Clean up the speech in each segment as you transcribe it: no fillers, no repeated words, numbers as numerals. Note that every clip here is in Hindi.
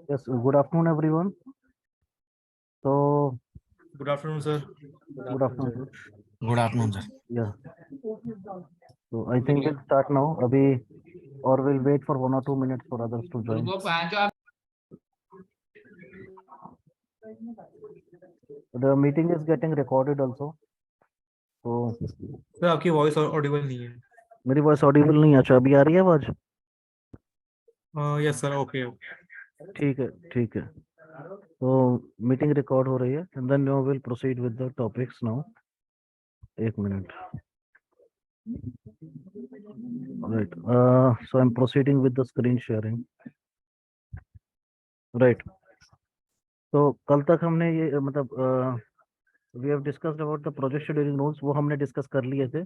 Yes, good afternoon, everyone. So, Good afternoon, sir. good afternoon, sir. Good afternoon, sir. Yeah. So I think we'll start now. Abhi, or we'll wait for 1 or 2 minutes for others to join. The meeting is getting recorded also. So, sir आपकी वॉइस ऑडिबल नहीं है. मेरी वॉइस ऑडिबल नहीं है. अच्छा, अभी आ रही है आवाज? Yes sir, okay. ठीक है. तो मीटिंग रिकॉर्ड हो रही है and then we will proceed with the topics now. एक minute. Right. So I'm proceeding with the screen sharing. Right. तो कल तक हमने ये मतलब we have discussed about the project scheduling rules, वो हमने डिस्कस कर लिए थे.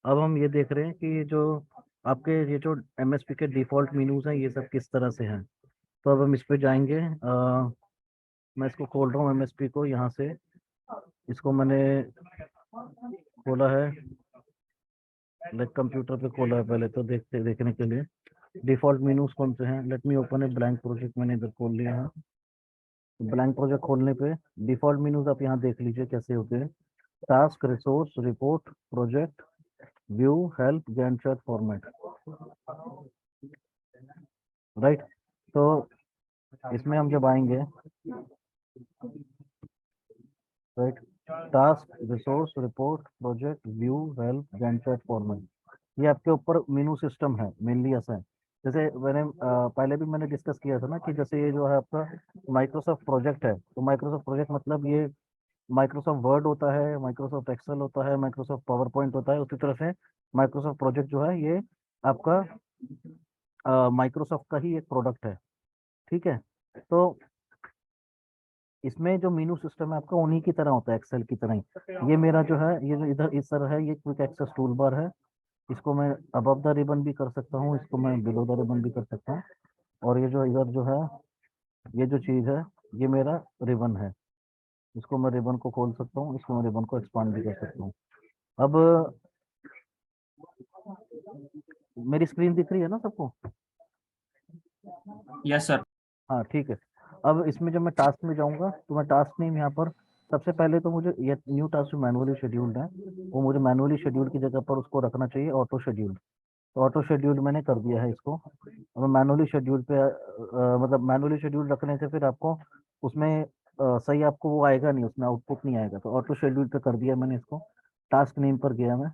अब हम ये देख रहे हैं कि जो आपके ये जो MSP के डिफॉल्ट मेनूज हैं ये सब किस तरह से हैं. तो अब हम इस पे जाएंगे. मैं इसको खोल रहा हूँ MSP को. यहाँ से इसको मैंने खोला है, लाइक कंप्यूटर पे खोला है पहले तो देखने के लिए डिफॉल्ट मेनूज कौन से हैं. Let me open a blank project. मैंने इधर खोल लिया है. ब्लैंक प्रोजेक्ट खोलने पे डिफॉल्ट मेनूज आप यहाँ देख लीजिए कैसे होते हैं. Task, resource, report, project, view, help, Gantt chart, format. Right. तो इसमें हम जब आएंगे, right, task, resource, report, project, view, help, Gantt chart, format, ये आपके ऊपर मेनू सिस्टम है मेनली. ऐसा है जैसे मैंने पहले भी मैंने डिस्कस किया था ना कि जैसे ये जो है आपका माइक्रोसॉफ्ट प्रोजेक्ट है. तो माइक्रोसॉफ्ट प्रोजेक्ट मतलब ये माइक्रोसॉफ्ट वर्ड होता है, माइक्रोसॉफ्ट एक्सेल होता है, माइक्रोसॉफ्ट पावर पॉइंट होता है. उसी तरह से माइक्रोसॉफ्ट प्रोजेक्ट जो है ये आपका माइक्रोसॉफ्ट का ही एक प्रोडक्ट है. ठीक है. तो इसमें जो मेनू सिस्टम है आपका उन्हीं की तरह होता है, एक्सेल की तरह ही. ये मेरा जो है ये जो इधर इस तरह है, ये क्विक एक्सेस टूल बार है. इसको मैं अबव द रिबन भी कर सकता हूँ, इसको मैं बिलो द रिबन भी कर सकता हूँ. और ये जो इधर जो है ये जो चीज है ये मेरा रिबन है. इसको मैं रिबन को खोल सकता हूँ, इसको मैं रिबन को एक्सपांड भी कर सकता हूँ. अब मेरी स्क्रीन दिख रही है ना सबको? Yes sir. हाँ ठीक है. अब इसमें जब मैं टास्क में जाऊंगा तो मैं टास्क नेम यहाँ पर सबसे पहले तो मुझे ये न्यू टास्क जो मैनुअली शेड्यूल्ड है वो मुझे मैनुअली शेड्यूल की जगह पर उसको रखना चाहिए ऑटो शेड्यूल. तो ऑटो शेड्यूल मैंने कर दिया है इसको. अब मैनुअली शेड्यूल पे मतलब मैनुअली शेड्यूल रखने से फिर आपको उसमें सही आपको वो आएगा नहीं, उसमें आउटपुट नहीं आएगा. तो ऑटो शेड्यूल पे कर दिया मैंने इसको. टास्क नेम पर गया मैं.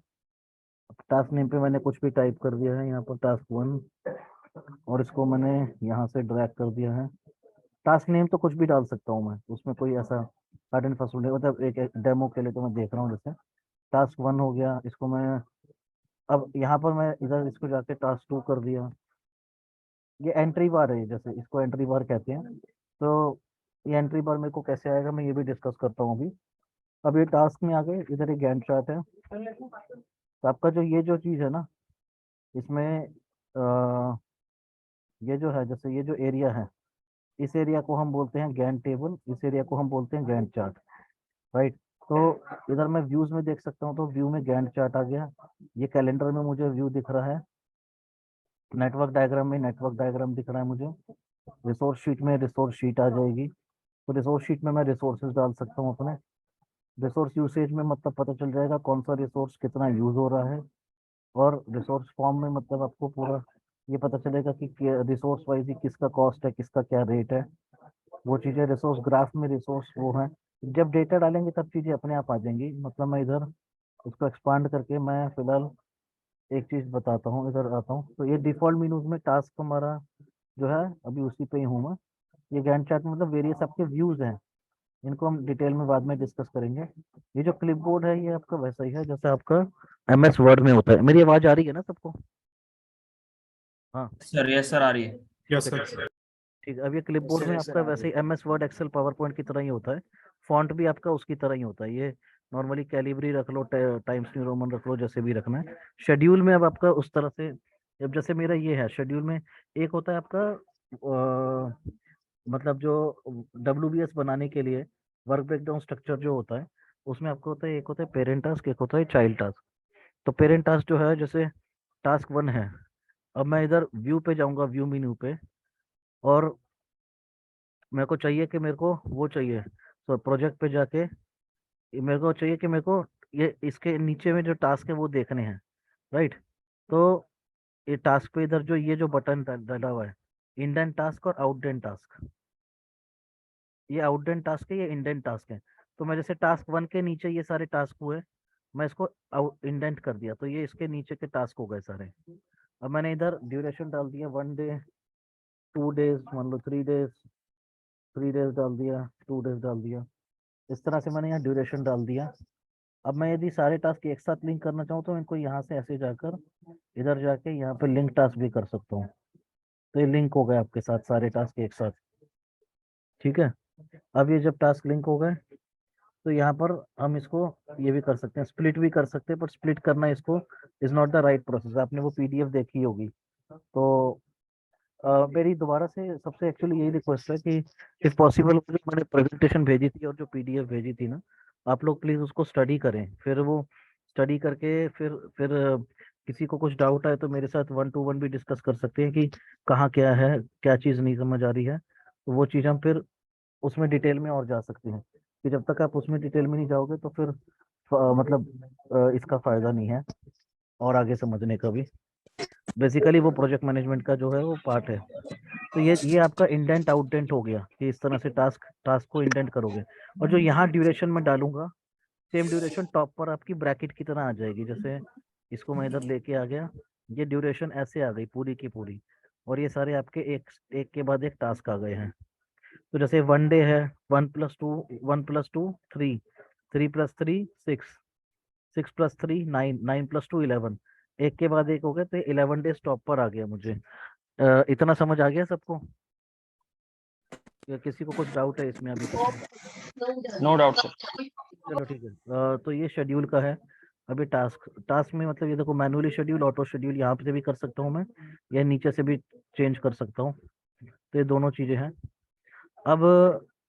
टास्क नेम पे मैंने कुछ भी टाइप कर दिया है यहाँ पर टास्क 1 और इसको मैंने यहाँ से ड्रैग कर दिया है. टास्क नेम तो कुछ भी डाल सकता हूँ मैं, उसमें कोई ऐसा हार्ड एंड फास्ट नहीं. मतलब एक डेमो के लिए तो मैं देख रहा हूँ. जैसे टास्क 1 हो गया, इसको मैं अब यहाँ पर मैं इधर इसको जाके टास्क 2 कर दिया. ये एंट्री बार है, जैसे इसको एंट्री बार कहते हैं. तो ये एंट्री बार मेरे को कैसे आएगा मैं ये भी डिस्कस करता हूँ अभी. अब ये टास्क में आ गए. इधर एक गैंट चार्ट है. तो आपका जो ये जो चीज़ है ना इसमें ये जो है जैसे ये जो एरिया है इस एरिया को हम बोलते हैं गैंट टेबल, इस एरिया को हम बोलते हैं गैंट चार्ट. राइट. तो इधर मैं व्यूज में देख सकता हूँ, तो व्यू में गैंट चार्ट आ गया. ये कैलेंडर में मुझे व्यू दिख रहा है. नेटवर्क डायग्राम में नेटवर्क डायग्राम दिख रहा है मुझे. रिसोर्स शीट में रिसोर्स शीट आ जाएगी. तो रिसोर्स शीट में मैं रिसोर्सेज डाल सकता हूँ अपने. रिसोर्स यूसेज में मतलब पता चल जाएगा कौन सा रिसोर्स कितना यूज हो रहा है. और रिसोर्स फॉर्म में मतलब आपको पूरा ये पता चलेगा कि रिसोर्स वाइज ही किसका कॉस्ट है, किसका क्या रेट है. वो चीज़ें रिसोर्स ग्राफ में रिसोर्स वो है. जब डेटा डालेंगे तब चीज़ें अपने आप आ जाएंगी. मतलब मैं इधर उसको एक्सपांड करके मैं फिलहाल एक चीज़ बताता हूँ. इधर आता हूँ तो ये डिफॉल्ट मेनूज में टास्क हमारा जो है अभी उसी पे ही हूँ मैं. ये गैंट चार्ट में मतलब वेरियस आपके व्यूज हैं, इनको हम डिटेल में बाद में डिस्कस करेंगे. ये जो क्लिपबोर्ड है ये आपका वैसा ही है जैसे आपका MS वर्ड में होता है. मेरी आवाज आ रही है ना सबको? हाँ सर यस सर, आ रही है. Yes sir. ठीक है. अब ये क्लिपबोर्ड में आपका वैसे ही MS Word Excel PowerPoint की तरह ही होता है. फॉन्ट भी आपका उसकी तरह ही होता है. ये नॉर्मली कैलिब्री रख लो, टाइम्स न्यू रोमन रख लो, जैसे भी रखना है. शेड्यूल में अब आपका उस तरह से अब जैसे मेरा ये है शेड्यूल में एक होता है आपका मतलब जो WBS बनाने के लिए वर्क ब्रेकडाउन स्ट्रक्चर जो होता है उसमें आपको होता है, एक होता है पेरेंट टास्क, एक होता है चाइल्ड टास्क। तो पेरेंट टास्क जो है, जैसे टास्क 1 है, अब मैं इधर व्यू पे जाऊंगा, व्यू मेन्यू पे, और मेरे को चाहिए कि मेरे को वो चाहिए, तो प्रोजेक्ट पे जाके मेरे को चाहिए कि मेरे को ये इसके नीचे में जो टास्क है वो देखने हैं, राइट। तो ये टास्क पे इधर जो ये जो बटन डला हुआ है, इंडेंट टास्क और आउटडेंट टास्क, ये आउटडेंट टास्क है, ये इंडेंट टास्क है। तो मैं जैसे टास्क 1 के नीचे ये सारे टास्क हुए, मैं इसको इंडेंट कर दिया, तो ये इसके नीचे के टास्क हो गए सारे। अब मैंने इधर ड्यूरेशन डाल दिया, 1 डे, 2 डेज, मान लो 3 डेज, 3 डेज डाल दिया, 2 डेज डाल दिया। इस तरह से मैंने यहाँ ड्यूरेशन डाल दिया। अब मैं यदि सारे टास्क एक साथ लिंक करना चाहूँ तो इनको यहाँ से ऐसे जाकर इधर जाके यहाँ पे लिंक टास्क भी कर सकता हूँ। तो ये लिंक हो गए आपके साथ सारे टास्क एक साथ, ठीक है। अब ये जब टास्क लिंक हो गए तो यहाँ पर हम इसको ये भी कर सकते हैं, स्प्लिट भी कर सकते हैं, पर स्प्लिट करना इसको is not the right process. आपने वो पीडीएफ देखी होगी। तो मेरी दोबारा से सबसे एक्चुअली यही रिक्वेस्ट है कि इफ पॉसिबल, जो मैंने प्रेजेंटेशन भेजी थी और जो पीडीएफ भेजी थी ना, आप लोग प्लीज उसको स्टडी करें, फिर वो स्टडी करके फिर किसी को कुछ डाउट आए तो मेरे साथ 1 to 1 भी डिस्कस कर सकते हैं कि कहाँ क्या है, क्या चीज़ नहीं समझ आ रही है, तो वो चीज़ हम फिर उसमें डिटेल में और जा सकते हैं। कि जब तक आप उसमें डिटेल में नहीं जाओगे तो फिर मतलब इसका फायदा नहीं है और आगे समझने का भी। बेसिकली वो प्रोजेक्ट मैनेजमेंट का जो है वो पार्ट है। तो ये आपका इंडेंट आउटडेंट हो गया कि इस तरह से टास्क टास्क को इंडेंट करोगे। और जो यहाँ ड्यूरेशन में डालूंगा, सेम ड्यूरेशन टॉप पर आपकी ब्रैकेट की तरह आ जाएगी। जैसे इसको मैं इधर लेके आ गया, ये ड्यूरेशन ऐसे आ गई पूरी की पूरी, और ये सारे आपके एक एक के बाद एक टास्क आ गए हैं। तो जैसे 1 डे है, 1+2, 1+2 3, 3+3 6, 6+3 9, 9+2 11, एक के बाद एक हो गए, तो 11 डेज टॉप पर आ गया मुझे। इतना समझ आ गया सबको, या किसी को कुछ डाउट है इसमें अभी तक में? No doubt sir. चलो ठीक है। तो ये शेड्यूल का है। अभी टास्क टास्क में मतलब ये देखो, मैनुअली शेड्यूल, ऑटो शेड्यूल यहाँ पे से भी कर सकता हूँ मैं, या नीचे से भी चेंज कर सकता हूँ। तो ये दोनों चीजें हैं। अब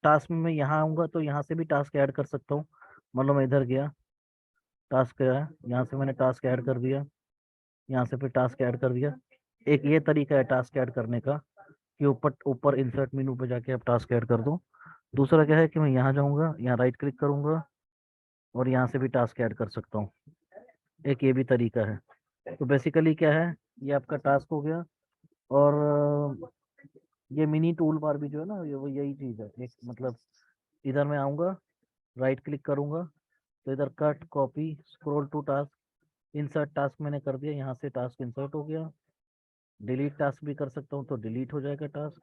टास्क में मैं यहाँ आऊँगा तो यहाँ से भी टास्क ऐड कर सकता हूँ। मान लो मैं इधर गया, टास्क क्या है, यहाँ से मैंने टास्क ऐड कर दिया, यहाँ से फिर टास्क ऐड कर दिया। एक ये तरीका है टास्क ऐड करने का कि ऊपर ऊपर इंसर्ट मेनू पे जाके आप टास्क ऐड कर दो। दूसरा क्या है कि मैं यहाँ जाऊँगा, यहाँ राइट क्लिक करूँगा और यहाँ से भी टास्क ऐड कर सकता हूँ। एक ये भी तरीका है। तो बेसिकली क्या है, ये आपका टास्क हो गया। और ये मिनी टूल बार भी जो है ना, ये वो यही चीज़ है एक, मतलब इधर मैं आऊँगा, राइट क्लिक करूँगा, तो इधर cut, copy, scroll to task, insert task मैंने कर दिया, यहाँ से टास्क इंसर्ट हो गया। डिलीट टास्क भी कर सकता हूँ तो डिलीट हो जाएगा टास्क।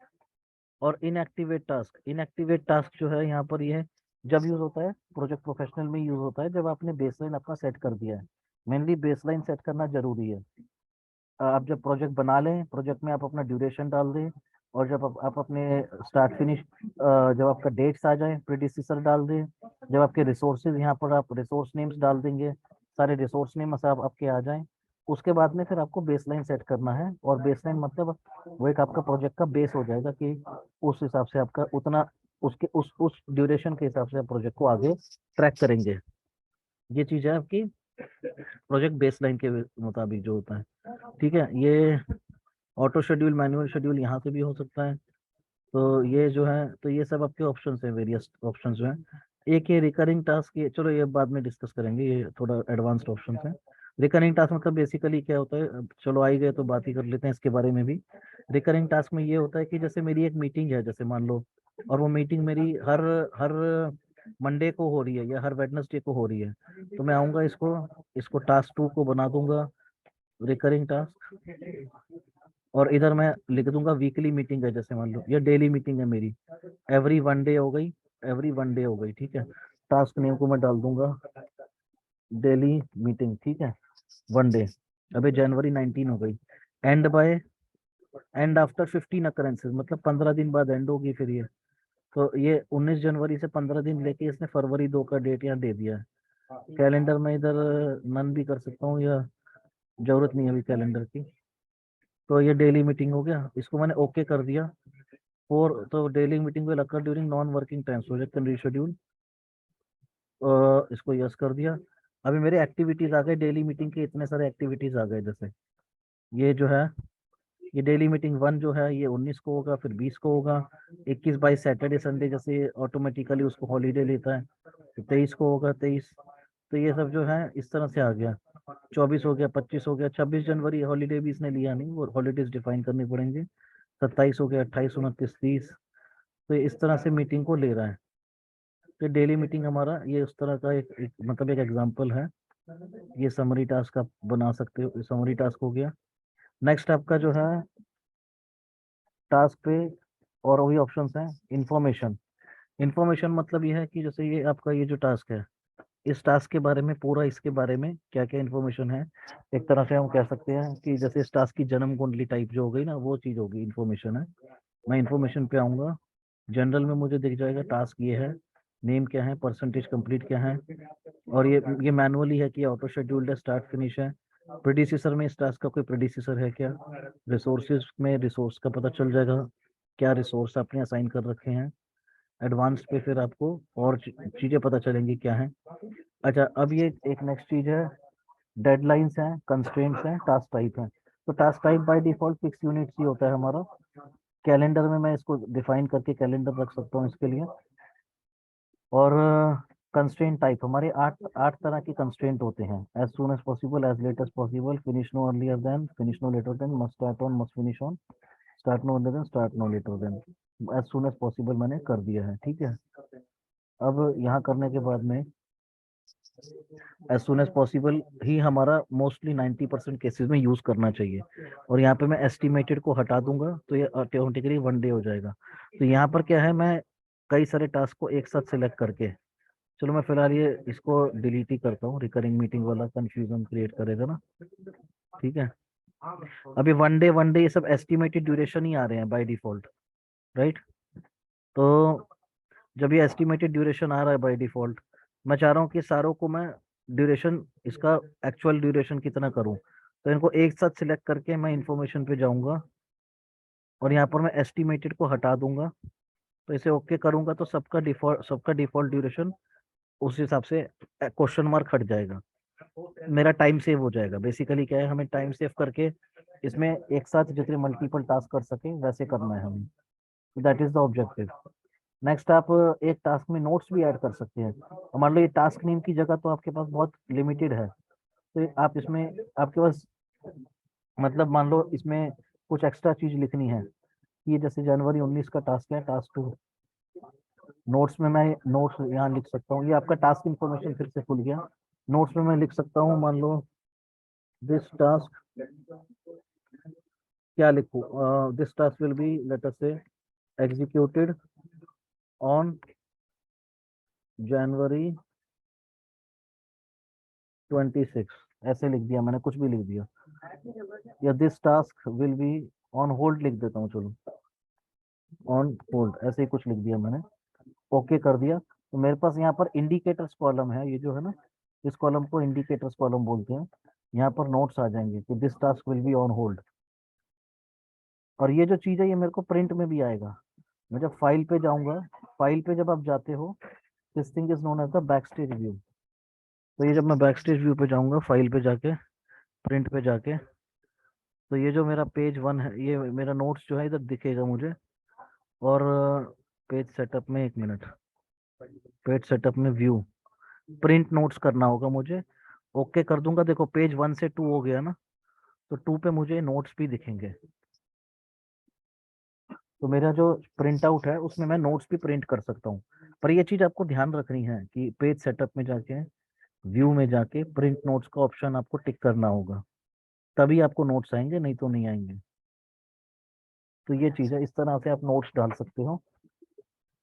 और इनएक्टिवेट टास्क, इनएक्टिवेट टास्क जो है यहाँ पर ये है, जब यूज होता है प्रोजेक्ट प्रोफेशनल में यूज होता है जब आपने बेसलाइन अपना सेट कर दिया है। मेनली बेसलाइन सेट करना जरूरी है। आप जब प्रोजेक्ट बना लें, प्रोजेक्ट में आप अपना ड्यूरेशन डाल दें, और जब आप अपने स्टार्ट फिनिश, जब आपका डेट्स आ जाए, प्रीडिसेसर डाल दें, जब आपके रिसोर्सेज यहाँ पर आप रिसोर्स नेम्स डाल देंगे, सारे रिसोर्स नेम सब आपके आ जाएं, उसके बाद में फिर आपको बेसलाइन सेट करना है। और बेसलाइन मतलब वो एक आपका प्रोजेक्ट का बेस हो जाएगा कि उस हिसाब से आपका उतना, उसके उस ड्यूरेशन के हिसाब से आप प्रोजेक्ट को आगे ट्रैक करेंगे। ये चीज है आपकी प्रोजेक्ट बेसलाइन के मुताबिक जो होता है, ठीक है। ये ऑटो शेड्यूल, मैनुअल शेड्यूल यहाँ से भी हो सकता है। तो ये जो है, तो ये सब आपके ऑप्शंस हैं, वेरियस ऑप्शंस जो हैं। एक ये रिकरिंग टास्क, ये चलो ये बाद में डिस्कस करेंगे, ये थोड़ा एडवांस्ड ऑप्शंस हैं। रिकरिंग टास्क मतलब बेसिकली क्या होता है, अब चलो आ ही गए तो बात ही कर लेते हैं इसके बारे में भी। रिकरिंग टास्क में ये होता है कि जैसे मेरी एक मीटिंग है, जैसे मान लो, और वो मीटिंग मेरी हर हर मंडे को हो रही है या हर वेडनेसडे को हो रही है, तो मैं आऊँगा, इसको इसको टास्क 2 को बना दूंगा रिकरिंग टास्क, और इधर मैं लिख दूंगा वीकली मीटिंग है, जैसे मान लो, या डेली मीटिंग है मेरी, एवरी 1 डे हो गई, एवरी 1 डे हो गई, ठीक है। टास्क नेम को मैं डाल दूंगा डेली मीटिंग, ठीक है, 1 डे। अभी जनवरी 19 हो गई। And bye, and after 15 occurrences, मतलब 15 दिन बाद एंड होगी फिर ये। तो ये 19 जनवरी से 15 दिन लेके इसने फरवरी 2 का डेट यहाँ दे दिया है। कैलेंडर में इधर नन भी कर सकता हूँ, या जरूरत नहीं है अभी कैलेंडर की। तो ये डेली मीटिंग हो गया, इसको मैंने ओके कर दिया। और तो daily meeting will occur during non working times, project can reschedule इसको यस कर दिया। अभी मेरे एक्टिविटीज आ गए, डेली मीटिंग के इतने सारे एक्टिविटीज आ गए। जैसे ये जो है, ये डेली मीटिंग 1 जो है ये 19 को होगा, फिर 20 को होगा, 21-22 सैटरडे संडे जैसे ऑटोमेटिकली उसको हॉलीडे लेता है, तो 23 को होगा 23। तो ये सब जो है इस तरह से आ गया। 24 हो गया, 25 हो गया, 26 जनवरी हॉलीडे भी इसने लिया नहीं, वो हॉलीडेज डिफाइन करनी पड़ेंगे। 27 हो गया, 28, 29, 30। तो ये इस तरह से मीटिंग को ले रहा है। तो डेली मीटिंग हमारा ये उस तरह का एक मतलब एक एग्जांपल है। ये समरी टास्क आप बना सकते हो, समरी टास्क हो गया। नेक्स्ट आपका जो है टास्क पे और वही ऑप्शंस हैं। इंफॉर्मेशन, इंफॉर्मेशन मतलब ये है कि जैसे ये आपका ये जो टास्क है, इस टास्क के बारे में पूरा, इसके बारे में क्या क्या इन्फॉर्मेशन है, एक तरह से हम कह सकते हैं कि जैसे इस टास्क की जन्म कुंडली टाइप जो हो गई ना, वो चीज होगी, इन्फॉर्मेशन है। मैं इन्फॉर्मेशन पे आऊंगा, जनरल में मुझे दिख जाएगा टास्क ये है, नेम क्या है, परसेंटेज कंप्लीट क्या है, और ये मैनुअली है कि ऑटो शेड्यूल्ड है, स्टार्ट फिनिश है। प्रेडिसेसर में इस टास्क का कोई प्रेडिसेसर है क्या, रिसोर्सेज में रिसोर्स का पता चल जाएगा, क्या रिसोर्स आपने असाइन कर रखे हैं। एडवांस पे फिर आपको और चीजें पता चलेंगी क्या है। अच्छा, अब ये एक नेक्स्ट चीज है, डेडलाइंस हैं, कंस्ट्रेंट्स हैं, टास्क टाइप हैं। तो task type by default fix units ही होता है हमारा। कैलेंडर में मैं इसको डिफाइन करके कैलेंडर रख सकता हूँ इसके लिए। और कंस्ट्रेंट टाइप हमारे 8 तरह के कंस्ट्रेंट होते हैं। As soon as possible, as late as possible, finish no earlier than, finish no later than, must start on, must finish on, start no earlier than, start no later than. As soon as possible मैंने कर दिया है, ठीक है। अब यहाँ करने के बाद में एज सुन एज पॉसिबल ही हमारा मोस्टली 90% केसेस में यूज करना चाहिए। और यहाँ पे मैं एस्टिमेटेड को हटा दूंगा तो ये ऑटोमेटिकली 1 डे हो जाएगा। तो यहाँ पर क्या है, मैं कई सारे टास्क को एक साथ सिलेक्ट करके, चलो मैं फिलहाल ये इसको डिलीट ही करता हूँ, रिकरिंग मीटिंग वाला कंफ्यूजन क्रिएट करेगा ना, ठीक है। अभी 1 डे ये सब एस्टिमेटेड ड्यूरेशन ही आ रहे हैं बाय डिफॉल्ट, राइट। तो जब ये एस्टिमेटेड ड्यूरेशन आ रहा है बाय डिफॉल्ट, मैं चाह रहा हूँ कि सारों को मैं ड्यूरेशन, इसका एक्चुअल ड्यूरेशन कितना करूँ। तो इनको एक साथ सिलेक्ट करके मैं इंफॉर्मेशन पे जाऊंगा और यहाँ पर मैं एस्टिमेटेड को हटा दूंगा। तो इसे ओके करूंगा तो सबका डिफॉल्ट ड्यूरेशन उस हिसाब से क्वेश्चन मार्क हट जाएगा, मेरा टाइम सेव हो जाएगा। बेसिकली क्या है, हमें टाइम सेव करके इसमें एक साथ जितने मल्टीपल टास्क कर सके वैसे करना है हमें। That is the objective. Next आप एक टास्क में नोट्स भी ऐड कर सकते हैं। और मान लो ये टास्क नेम की जगह तो आपके पास बहुत लिमिटेड है, तो आप इसमें, आपके पास मतलब मान लो इसमें कुछ एक्स्ट्रा चीज लिखनी है। ये जैसे जनवरी 19 का टास्क है, टास्क 2, नोट्स में मैं नोट्स यहाँ लिख सकता हूँ। ये आपका टास्क इन्फॉर्मेशन फिर से खुल गया। नोट्स में मैं लिख सकता हूँ, मान लो दिस टास्क, क्या लिखूँ, this task will be let us से एग्जीक्यूटेड ऑन जनवरी 26, ऐसे लिख दिया मैंने, कुछ भी लिख दिया। या this task will be on hold लिख देता हूँ, चलो ऑन होल्ड, ऐसे ही कुछ लिख दिया मैंने, ओके कर दिया। तो मेरे पास यहाँ पर इंडिकेटर्स कॉलम है, ये जो है ना, इस कॉलम को इंडिकेटर्स कॉलम बोलते हैं। यहाँ पर नोट्स आ जाएंगे कि this task will be on hold. और ये जो चीज है ये मेरे को प्रिंट में भी आएगा। मैं जब फाइल पे जाऊंगा, फाइल पे जब आप जाते हो, this thing is known as the back stage view. तो ये जब मैं बैक स्टेज व्यू पे जाऊंगा, फाइल पे जाके, प्रिंट पे जाके, तो ये जो मेरा पेज 1 है, ये मेरा नोट्स जो है इधर दिखेगा मुझे। और पेज सेटअप में, एक मिनट, पेज सेटअप में व्यू, प्रिंट नोट्स करना होगा मुझे, ओके कर दूंगा। देखो पेज 1 से 2 हो गया ना, तो 2 पे मुझे नोट्स भी दिखेंगे। तो मेरा जो प्रिंट आउट है उसमें मैं नोट्स भी प्रिंट कर सकता हूँ। पर ये चीज आपको ध्यान रखनी है कि पेज सेटअप में जाके, व्यू में जाके प्रिंट नोट्स का ऑप्शन आपको टिक करना होगा, तभी आपको नोट्स आएंगे, नहीं तो नहीं आएंगे। तो ये चीज है, इस तरह से आप नोट्स डाल सकते हो।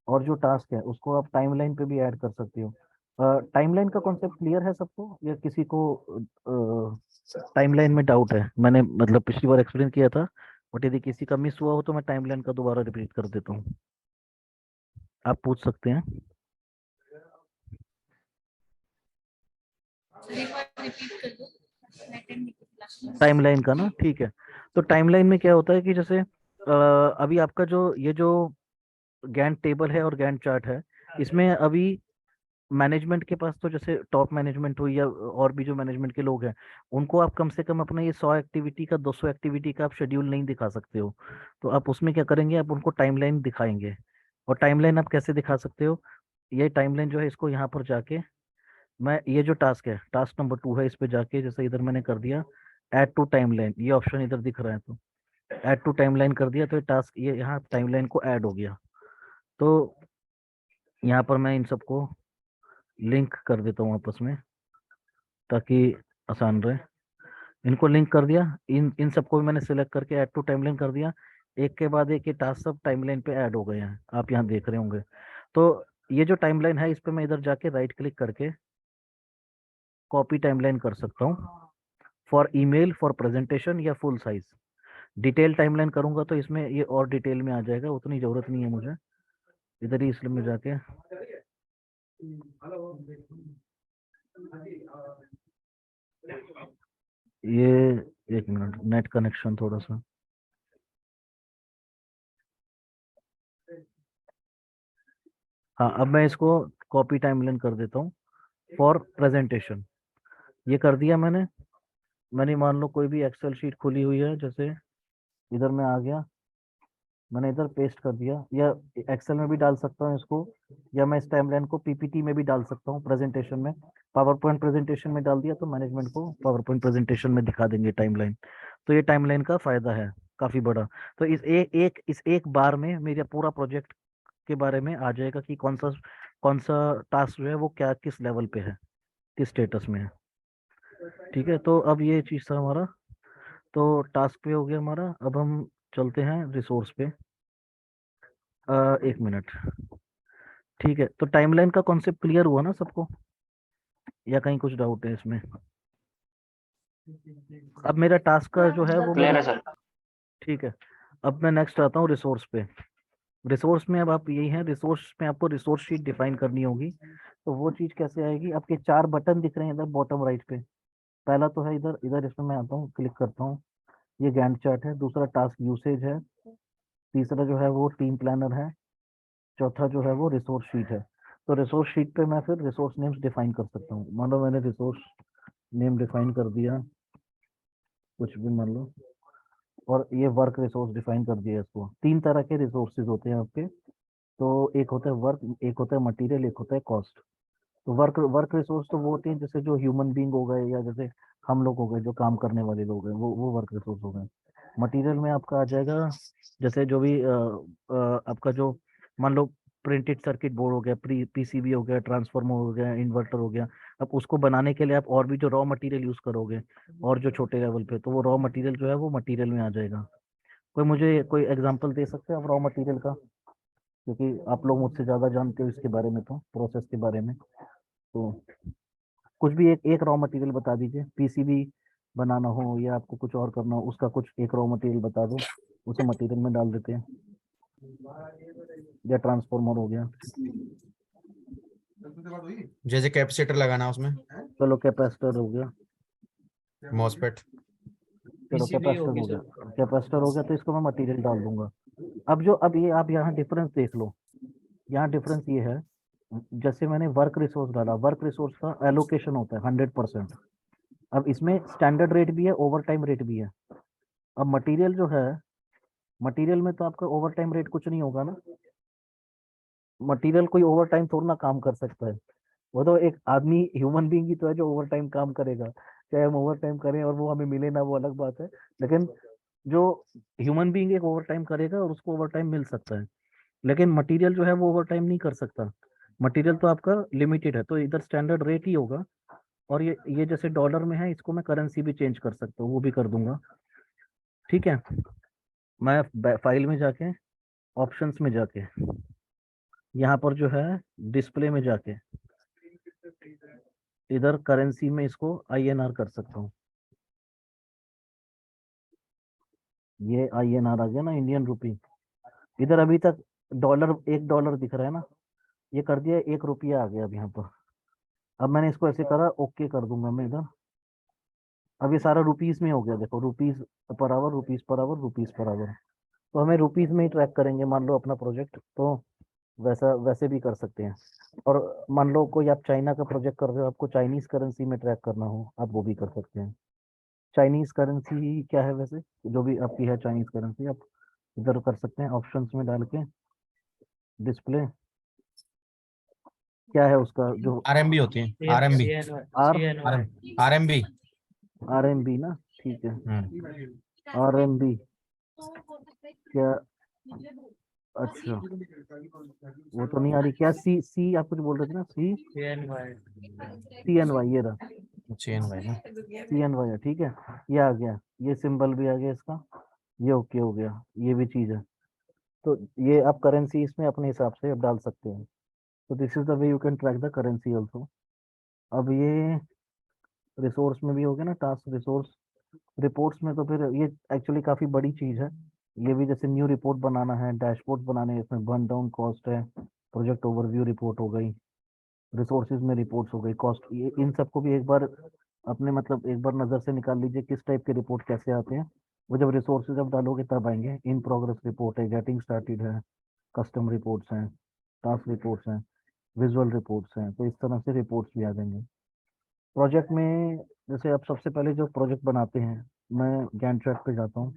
और जो टास्क है उसको आप टाइमलाइन पे भी ऐड कर सकते हो। टाइमलाइन का कॉन्सेप्ट क्लियर है सबको, या किसी को टाइमलाइन में डाउट है? मैंने मतलब पिछली बार एक्सप्लेन किया था, बट यदि किसी का मिस हुआ हो तो मैं टाइमलाइन का दोबारा रिपीट कर देता हूँ, आप पूछ सकते हैं। टाइमलाइन का ना, ठीक है। तो टाइमलाइन में क्या होता है कि जैसे अभी आपका जो ये जो गैंट टेबल है और गैंट चार्ट है, इसमें अभी मैनेजमेंट के पास तो जैसे टॉप मैनेजमेंट हो या और भी जो मैनेजमेंट के लोग हैं, उनको आप कम से कम अपना ये 100 एक्टिविटी का 200 एक्टिविटी का आप शेड्यूल नहीं दिखा सकते हो। तो आप उसमें क्या करेंगे, आप उनको टाइमलाइन दिखाएंगे। और टाइमलाइन आप कैसे दिखा सकते हो, ये टाइमलाइन जो है इसको यहाँ पर जाके, मैं ये जो टास्क है टास्क नंबर 2 है, इस पे जाके जैसे इधर मैंने कर दिया ऐड टू टाइमलाइन, ये ऑप्शन इधर दिख रहा है, तो ऐड टू टाइमलाइन कर दिया तो ये टास्क ये यहाँ टाइमलाइन को ऐड हो गया। तो यहाँ पर मैं इन सबको लिंक कर देता हूँ आपस में ताकि आसान रहे। इनको लिंक कर दिया, इन इन सबको भी मैंने सिलेक्ट करके ऐड टू टाइमलाइन कर दिया। एक के बाद एक ये टास्क सब टाइमलाइन पे ऐड हो गए हैं, आप यहाँ देख रहे होंगे। तो ये जो टाइमलाइन है इस पे मैं इधर जाके राइट क्लिक करके कॉपी टाइमलाइन कर सकता हूँ फॉर ईमेल, फॉर प्रेजेंटेशन या फुल साइज। डिटेल टाइमलाइन करूंगा तो इसमें ये और डिटेल में आ जाएगा, उतनी जरूरत नहीं है मुझे। इधर ही इसलिए में जाके ये, एक मिनट, नेट कनेक्शन थोड़ा सा, हाँ अब मैं इसको कॉपी टाइमलाइन कर देता हूँ फॉर प्रेजेंटेशन। ये कर दिया मैंने मान लो कोई भी एक्सेल शीट खुली हुई है, जैसे इधर में आ गया, मैंने इधर पेस्ट कर दिया, या एक्सेल में भी डाल सकता हूँ इसको, या मैं इस टाइमलाइन को पीपीटी में भी डाल सकता हूँ, प्रेजेंटेशन में, पावर पॉइंट प्रेजेंटेशन में डाल दिया तो मैनेजमेंट को पावर पॉइंट प्रेजेंटेशन में दिखा देंगे टाइमलाइन। तो ये टाइमलाइन का फायदा है काफी बड़ा। तो इस एक बार में मेरा पूरा प्रोजेक्ट के बारे में आ जाएगा कि कौन सा टास्क जो है वो क्या किस लेवल पे है, किस स्टेटस में है। ठीक है, तो अब ये चीज था हमारा, तो टास्क पे हो गया हमारा। अब हम चलते हैं रिसोर्स पे। एक मिनट। ठीक है, तो टाइमलाइन का कॉन्सेप्ट क्लियर हुआ ना सबको, या कहीं कुछ डाउट है इसमें? अब मेरा टास्क का जो है वो क्लियर है सर। ठीक है, अब मैं नेक्स्ट आता हूँ रिसोर्स पे। रिसोर्स में अब आप यही है, रिसोर्स में आपको रिसोर्स शीट डिफाइन करनी होगी। तो वो चीज कैसे आएगी, आपके 4 बटन दिख रहे हैं इधर बॉटम राइट पे। पहला तो है इधर इधर इसमें मैं आता हूँ, क्लिक करता हूँ, ये गैंट चार्ट है। दूसरा टास्क यूसेज है। तीसरा जो है वो टीम प्लानर है। चौथा जो है वो रिसोर्स शीट है। तो रिसोर्स शीट पे मैं फिर रिसोर्स नेम्स डिफाइन कर सकता हूँ। मान लो मैंने रिसोर्स नेम डिफाइन कर दिया, कुछ भी मान लो, और ये वर्क रिसोर्स डिफाइन कर दिया। इसको 3 तरह के रिसोर्सेज होते हैं आपके। तो एक होता है वर्क, एक होता है मटेरियल, एक होता है कॉस्ट। तो वर्क वर्क रिसोर्स तो वो होते हैं जैसे जो ह्यूमन बींग हो गए, या जैसे हम लोग हो गए जो काम करने वाले लोग हैं, वो वर्क रिसोर्स हो गए। मटेरियल में आपका आ जाएगा जैसे जो भी आपका जो, मान लो प्रिंटेड सर्किट बोर्ड हो गया, पीसीबी हो गया, ट्रांसफार्मर हो गया, इन्वर्टर हो गया। अब उसको बनाने के लिए आप और भी जो रॉ मटेरियल यूज करोगे, और जो छोटे लेवल पे, तो वो रॉ मटेरियल जो है वो मटेरियल में आ जाएगा। कोई मुझे कोई एग्जांपल दे सकते हैं आप रॉ मटेरियल का, क्योंकि आप लोग मुझसे ज्यादा जानते हो इसके बारे में, तो प्रोसेस के बारे में। तो कुछ भी एक एक रॉ मटेरियल बता दीजिए, पीसीबी बनाना हो या आपको कुछ और करना हो, उसका कुछ एक रॉ मटेरियल बता दो, उसे मटेरियल में डाल देते हैं। या ट्रांसफॉर्मर हो गया, जैसे कैपेसिटर लगाना उसमें, चलो कैपेसिटर हो गया, मॉसफेट। चलो पीसीबी कैपेसिटर होगी हो गया। सर। कैपेसिटर हो गया तो इसको मैं मटेरियल डाल दूंगा। अब ये आप यहाँ डिफरेंस देख लो। यहाँ डिफरेंस ये है, जैसे मैंने वर्क रिसोर्स डाला, वर्क रिसोर्स का एलोकेशन होता है 100%। अब इसमें स्टैंडर्ड रेट भी है, ओवर टाइम रेट भी है। अब मटेरियल जो है, मटेरियल में तो आपका ओवर टाइम रेट कुछ नहीं होगा ना। मटेरियल कोई ओवर टाइम थोड़ा ना काम कर सकता है। वो तो एक आदमी, ह्यूमन बीइंग ही तो है जो ओवर टाइम काम करेगा। चाहे हम ओवर टाइम करें और वो हमें मिले ना, वो अलग बात है। लेकिन जो ह्यूमन बीइंग एक ओवर टाइम करेगा और उसको ओवर टाइम मिल सकता है, लेकिन मटेरियल जो है वो ओवर टाइम नहीं कर सकता। मटेरियल तो आपका लिमिटेड है, तो इधर स्टैंडर्ड रेट ही होगा। और ये जैसे डॉलर में है, इसको मैं करेंसी भी चेंज कर सकता हूँ, वो भी कर दूंगा। ठीक है, मैं फाइल में जाके, ऑप्शंस में जाके, यहाँ पर जो है डिस्प्ले में जाके, इधर करेंसी में इसको आईएनआर कर सकता हूँ। ये आईएनआर आ गया ना, इंडियन रुपी। इधर अभी तक डॉलर, $1 दिख रहा है ना, ये कर दिया, ₹1 आ गया अब यहाँ पर। अब मैंने इसको ऐसे करा, ओके कर दूंगा मैं इधर। अब ये सारा रुपीस में हो गया, देखो rupees per hour, rupees per hour, rupees per hour. तो हमें रुपीस में ही ट्रैक करेंगे मान लो अपना प्रोजेक्ट। तो वैसा वैसे भी कर सकते हैं। और मान लो कोई आप चाइना का प्रोजेक्ट कर रहे हो, आपको चाइनीज करेंसी में ट्रैक करना हो, आप वो भी कर सकते हैं। चाइनीज करेंसी क्या है वैसे, जो भी आपकी है चाइनीज करेंसी, आप इधर कर सकते हैं ऑप्शंस में डाल के। डिस्प्ले क्या है उसका जो आरएमबी होती है, RMB. R RMB. R M B ना, ठीक है। हम्म। आर एम बी क्या, अच्छा वो तो नहीं आ रही क्या, सी सी आप कुछ बोल रहे थे ना, सी सी एन वाई, ये रहा। चेन भाई ना। सी एन वाई है, ठीक है। ये आ गया, ये सिंबल भी आ गया इसका, ये ओके हो गया, ये भी चीज है। तो ये आप करेंसी इसमें अपने हिसाब से आप डाल सकते हैं। तो this is the way you can track the currency also. अब ये रिसोर्स में भी हो गया ना, टास्क रिसोर्स। रिपोर्ट्स में तो फिर ये एक्चुअली काफी बड़ी चीज है। ये भी जैसे न्यू रिपोर्ट बनाना है, डैशबोर्ड बनाने हैं, इसमें बर्न डाउन कॉस्ट है, प्रोजेक्ट ओवरव्यू रिपोर्ट हो गई, रिसोर्सेज में रिपोर्ट्स हो गई, कॉस्ट, ये इन सबको भी एक बार अपने मतलब एक बार नजर से निकाल लीजिए किस टाइप के रिपोर्ट कैसे आते हैं। वो जब रिसोर्सेज जब डालोगे तब आएंगे। इन प्रोग्रेस रिपोर्ट है, गेटिंग स्टार्टेड है, कस्टम रिपोर्ट्स हैं, टास्क रिपोर्ट्स हैं, विजुअल रिपोर्ट्स हैं, तो इस तरह से रिपोर्ट्स भी आ जाएंगे। प्रोजेक्ट में जैसे आप सबसे पहले जो प्रोजेक्ट बनाते हैं, मैं गैंट चार्ट पे जाता हूँ।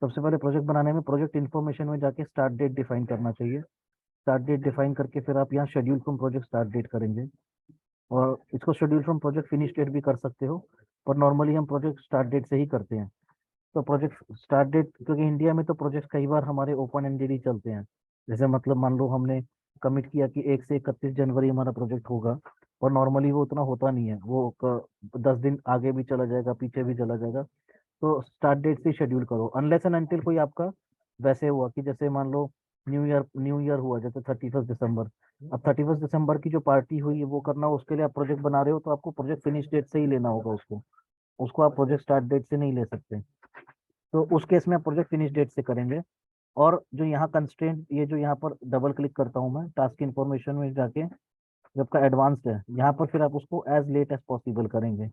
सबसे पहले प्रोजेक्ट बनाने में प्रोजेक्ट इन्फॉर्मेशन में जाके स्टार्ट डेट डिफाइन करना चाहिए। स्टार्ट डेट डिफाइन करके फिर आप यहाँ schedule from project start date करेंगे, और इसको schedule from project finish date भी कर सकते हो, पर नॉर्मली हम प्रोजेक्ट स्टार्ट डेट से ही करते हैं। तो प्रोजेक्ट स्टार्ट डेट, क्योंकि इंडिया में तो प्रोजेक्ट कई बार हमारे ओपन एंडेड ही चलते हैं। जैसे मतलब मान लो हमने कमिट किया कि 1 से 31 जनवरी हमारा प्रोजेक्ट होगा, और नॉर्मली वो उतना होता नहीं है, वो 10 दिन आगे भी चला जाएगा, पीछे भी चला जाएगा। तो स्टार्ट डेट से शेड्यूल करो, अनलेस एंड अनटिल कोई आपका वैसे हुआ कि जैसे मान लो न्यू ईयर हुआ जैसे 31 दिसंबर। अब 31 दिसंबर की जो पार्टी हुई है वो करना, उसके लिए आप प्रोजेक्ट बना रहे हो तो आपको प्रोजेक्ट फिनिश डेट से ही लेना होगा उसको। उसको आप प्रोजेक्ट स्टार्ट डेट से नहीं ले सकते। तो उस केस में आप प्रोजेक्ट फिनिश डेट से करेंगे। और जो यहाँ कंस्ट्रेंट, ये जो यहाँ पर डबल क्लिक करता हूँ मैं टास्क इन्फॉर्मेशन में जाके, जब का एडवांस्ड है यहाँ पर, फिर आप उसको एज लेट एज पॉसिबल करेंगे,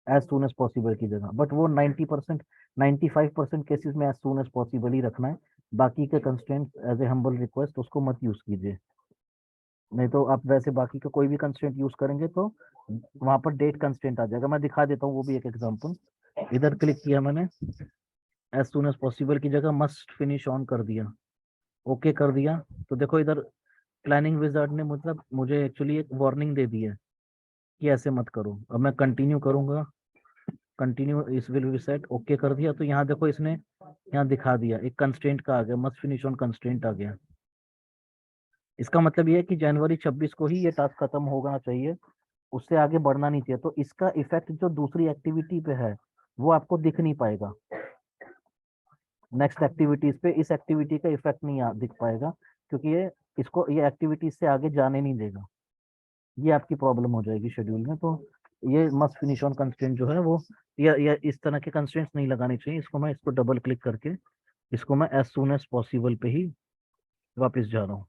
एज सुन एज पॉसिबल की जगह। बट वो 90% 95% केसेस में एज सुन एज पॉसिबल ही रखना है। बाकी के constraint as a humble request उसको मत यूज कीजिए। नहीं तो आप वैसे बाकी का कोई भी कंस्ट्रेंट यूज करेंगे तो वहां पर डेट कंस्ट्रेंट आ जाएगा। मैं दिखा देता हूँ वो भी एक एग्जांपल। इधर क्लिक किया मैंने, एज सुन एज पॉसिबल की जगह मस्ट फिनिश ऑन कर दिया, ओके कर दिया। तो देखो इधर प्लानिंग विजार्ड ने मतलब मुझे एक्चुअली एक वार्निंग दे दी है कि ऐसे मत करो। अब मैं कंटिन्यू करूंगा, कंटिन्यू इस विल बी सेट, ओके कर दिया। तो यहाँ देखो इसने यहाँ दिखा दिया एक कंस्ट्रेंट का आ गया, मस्ट फिनिश ऑन कंस्ट्रेंट आ गया। इसका मतलब ये है कि जनवरी 26 को ही ये टास्क खत्म होना चाहिए, उससे आगे बढ़ना नहीं चाहिए। तो इसका इफेक्ट जो दूसरी एक्टिविटी पे है वो आपको दिख नहीं पाएगा। नेक्स्ट एक्टिविटीज पे इस एक्टिविटी का इफेक्ट नहीं दिख पाएगा, क्योंकि ये एक्टिविटीज से आगे जाने नहीं देगा। ये आपकी प्रॉब्लम हो जाएगी शेड्यूल में। तो ये मस्ट फिनिश ऑन कंस्ट्रेंट जो है वो, या इस तरह के कंस्ट्रेंट्स नहीं लगाने चाहिए। इसको डबल क्लिक करके इसको मैं एज सुन एज पॉसिबल पे ही वापस जा रहा हूँ।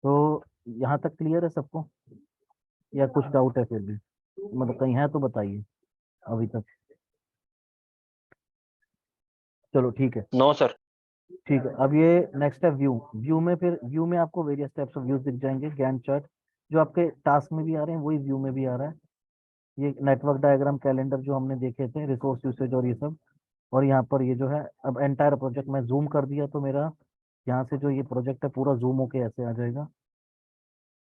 तो यहाँ तक क्लियर है सबको, या कुछ डाउट है फिर भी, मतलब कहीं है तो बताइए अभी तक। चलो ठीक है। No sir. ठीक है, अब ये नेक्स्ट है व्यू। व्यू में आपको वेरियस टाइप्स ऑफ व्यूज दिख जाएंगे। गैंट चार्ट जो आपके टास्क में भी आ रहे हैं वही व्यू में भी आ रहा है। ये नेटवर्क डायग्राम, कैलेंडर जो हमने देखे थे, रिसोर्स यूसेज और ये सब। और यहाँ पर ये जो है, अब एंटायर प्रोजेक्ट में जूम कर दिया तो मेरा यहाँ से जो ये प्रोजेक्ट है पूरा जूम होके ऐसे आ जाएगा।